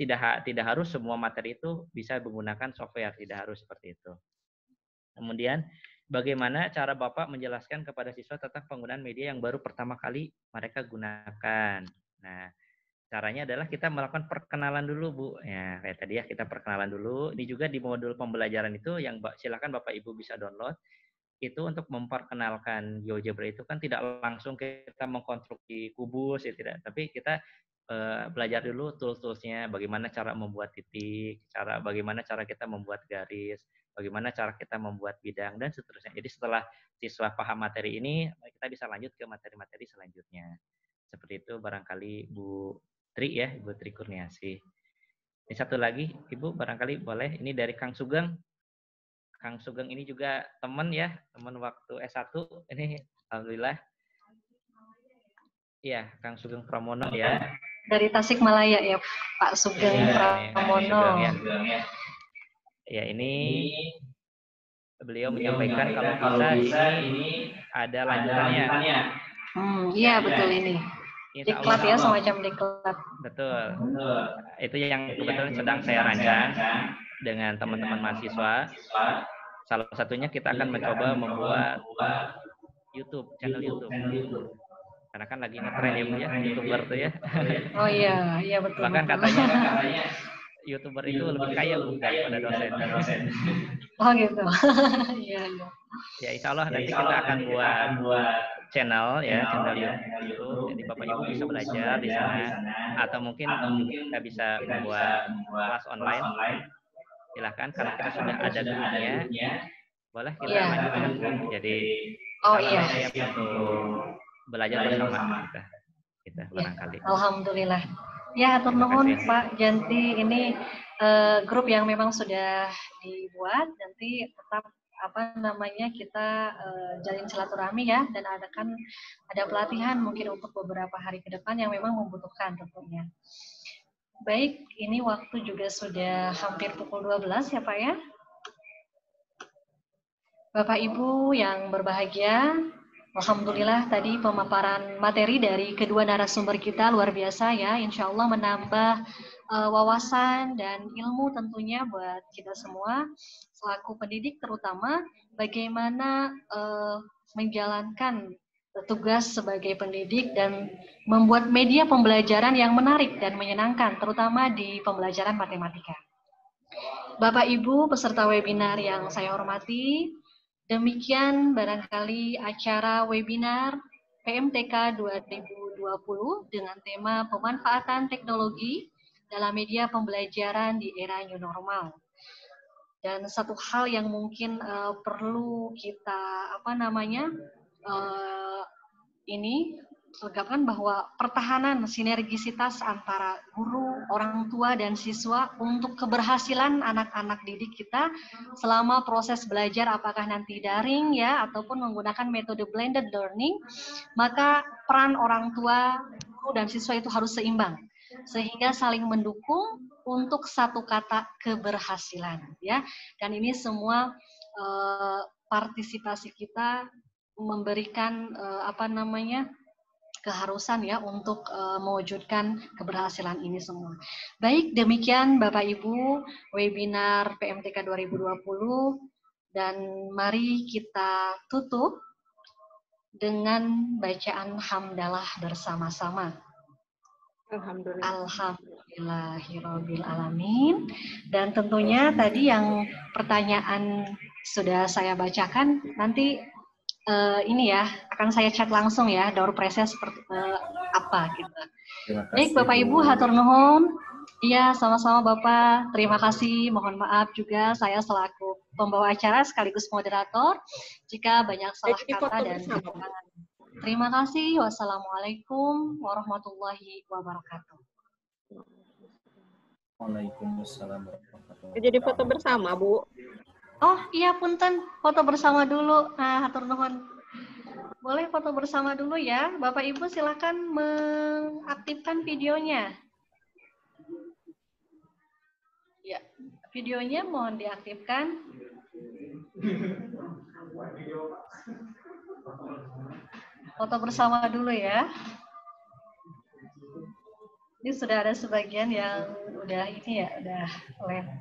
tidak harus semua materi itu bisa menggunakan software, tidak harus seperti itu. Kemudian bagaimana cara Bapak menjelaskan kepada siswa tentang penggunaan media yang baru pertama kali mereka gunakan. Nah, caranya adalah kita melakukan perkenalan dulu, Bu. Ya, kayak tadi ya, kita perkenalan dulu. Ini juga di modul pembelajaran itu yang silakan Bapak Ibu bisa download. Itu untuk memperkenalkan GeoGebra itu kan tidak langsung kita mengkonstruksi kubus ya tidak, tapi kita belajar dulu tools-toolsnya, bagaimana cara membuat titik, bagaimana cara kita membuat garis, bagaimana cara kita membuat bidang dan seterusnya. Jadi setelah siswa paham materi ini, kita bisa lanjut ke materi-materi selanjutnya. Seperti itu barangkali Bu Tri ya, Ibu Tri Kurniasi. Ini satu lagi, Ibu barangkali boleh. Ini dari Kang Sugeng. Kang Sugeng ini juga teman ya, teman waktu S1. Ini alhamdulillah. Iya, Kang Sugeng Pramono ya. Dari Tasikmalaya ya, Pak Sugeng Pramono. Ya, ini beliau menyampaikan kalau bisa ini ada lanjutannya. Iya betul ini. Diklat ya, semacam diklat. Betul. Itu yang kebetulan sedang saya rancang dengan teman-teman mahasiswa. Salah satunya kita akan mencoba membuat YouTube, channel YouTube. Karena kan lagi ngetren ya Bu ya, YouTuber tuh ya. Oh iya betul. Bahkan katanya YouTuber itu lebih kaya Bu daripada dosen. Oh gitu. Iya. Ya insya Allah nanti kita akan buat channel ya, channel YouTube. Jadi Bapak Ibu bisa belajar di sana, atau mungkin kita bisa membuat kelas online. Silahkan, karena kita sudah ada grupnya, boleh kita lanjutkan Bu. Jadi siap untuk belajar bersama kita barangkali. Alhamdulillah. Ya, hatur nuhun Pak Janti, ini grup yang memang sudah dibuat, nanti tetap kita jalin silaturahmi ya, dan ada pelatihan mungkin untuk beberapa hari ke depan yang memang membutuhkan tentunya. Baik, ini waktu juga sudah hampir pukul 12 ya Pak ya. Bapak Ibu yang berbahagia, alhamdulillah tadi pemaparan materi dari kedua narasumber kita luar biasa ya, insya Allah menambah wawasan dan ilmu tentunya buat kita semua selaku pendidik, terutama bagaimana menjalankan tugas sebagai pendidik dan membuat media pembelajaran yang menarik dan menyenangkan, terutama di pembelajaran matematika. Bapak Ibu peserta webinar yang saya hormati, demikian barangkali acara webinar PMTK 2020 dengan tema pemanfaatan teknologi dalam media pembelajaran di era new normal. Dan satu hal yang mungkin perlu kita tegakkan bahwa pertahanan sinergisitas antara guru, orang tua, dan siswa untuk keberhasilan anak-anak didik kita selama proses belajar, apakah nanti daring ya ataupun menggunakan metode blended learning, maka peran orang tua, guru, dan siswa itu harus seimbang sehingga saling mendukung untuk satu kata keberhasilan ya. Dan ini semua partisipasi kita memberikan keharusan ya untuk mewujudkan keberhasilan ini semua. Baik, demikian Bapak Ibu webinar PMTK 2020, dan mari kita tutup dengan bacaan hamdalah bersama-sama. Alhamdulillahirabbil alamin. Dan tentunya tadi yang pertanyaan sudah saya bacakan, nanti ini ya akan saya chat langsung ya, door prize-nya seperti apa gitu. Baik Bapak Ibu, hatur nuhun. Iya, sama-sama Bapak. Terima kasih. Mohon maaf juga saya selaku pembawa acara sekaligus moderator jika banyak salah kata dan kekurangan. Terima kasih. Wassalamualaikum warahmatullahi wabarakatuh. Waalaikumsalam warahmatullahi wabarakatuh. Jadi foto bersama, Bu. Oh iya punten, foto bersama dulu. Nah, hatur nuhun. boleh foto bersama dulu ya. Bapak Ibu silakan mengaktifkan videonya. Ya, videonya mohon diaktifkan. Foto bersama dulu ya. Ini sudah ada sebagian yang udah ini ya, udah live.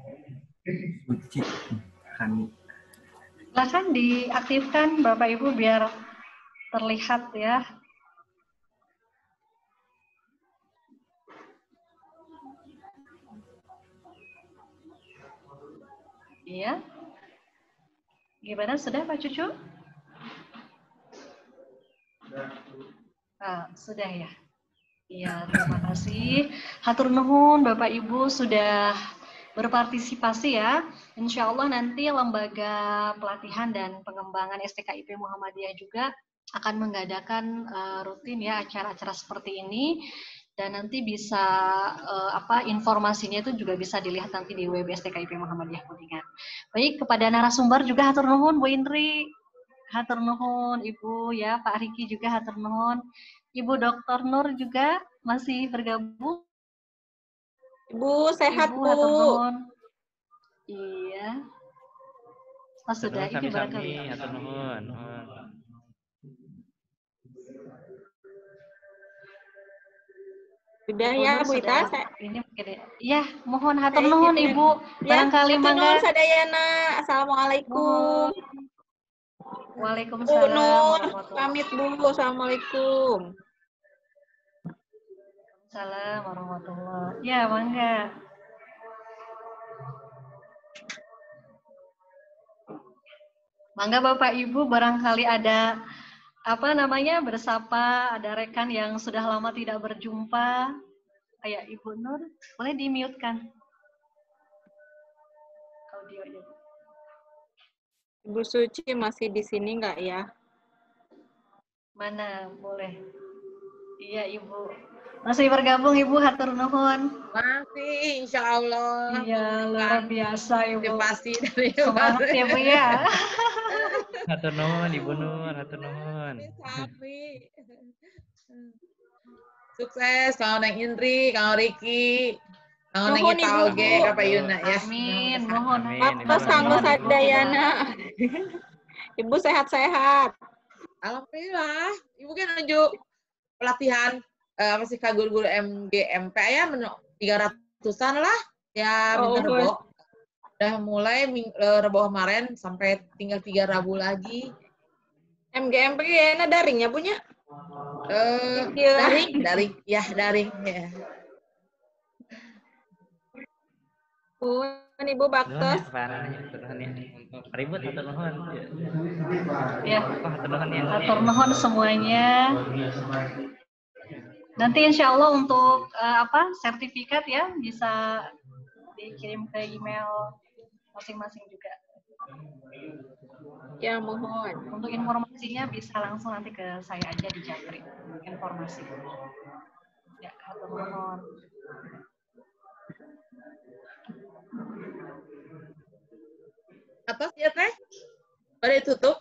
Silakan diaktifkan Bapak Ibu biar terlihat ya. Iya. Gimana, sudah Pak Cucu? Sudah ya. Iya, terima kasih. Hatur nuhun Bapak Ibu sudah berpartisipasi ya. Insya Allah nanti lembaga pelatihan dan pengembangan STKIP Muhammadiyah juga akan mengadakan rutin ya acara-acara seperti ini. Dan nanti bisa informasinya itu juga bisa dilihat nanti di web STKIP Muhammadiyah Kuningan. Baik, kepada narasumber juga hatur nuhun Bu Indri, hatur nuhun Ibu ya, Pak Riki juga hatur nuhun. Ibu Dr. Nur juga masih bergabung. Ibu sehat, Ibu, Bu. hatur nuhun. Iya. Sudah, Ibu barangkali. hatur nuhun. Sudah ya, Bu Ita. Ini mungkin ya, mohon hatur nuhun Ibu. Barangkali mangga. Sadayana. Assalamualaikum. Waalaikumsalam. Nur, pamit Bu. Assalamualaikum. Assalamualaikum warahmatullahi. Ya, mangga. Mangga Bapak Ibu, barangkali ada bersapa, ada rekan yang sudah lama tidak berjumpa. Kayak Ibu Nur, boleh di-mute-kan audionya. Ibu Suci masih di sini nggak ya? Mana, boleh. Iya Ibu. Masih bergabung Ibu, hatur nuhun. Masih, insya Allah. Iya, luar biasa Ibu. Pasti dari semangat ya Bu ya. Hatur nuhun Ibu Nur, hatur nuhun. Sukses, Kang Neng Indri, Kang Riki, Kang Neng Ita oge, Kak Yuna ya. Amin, mohon. Apa sanggup Sadayana. Ibu sehat-sehat. Alhamdulillah, Ibu kan nunjuk pelatihan kak guru-guru MGMP ya 300-an lah ya minta rebo. Udah mulai rebo kemarin sampai tinggal 3 Rabu lagi. MGMP ya daring ya punya? Daring ya. Ibu Baktos. Ribut hatur nuhun. Ya. Hatur nuhun semuanya. Nanti insya Allah untuk sertifikat ya bisa dikirim ke email masing-masing juga. Ya mohon. Untuk informasinya bisa langsung nanti ke saya aja di Japri informasi. Ya, hatur nuhun. Atas ya Teh? Pada ditutup?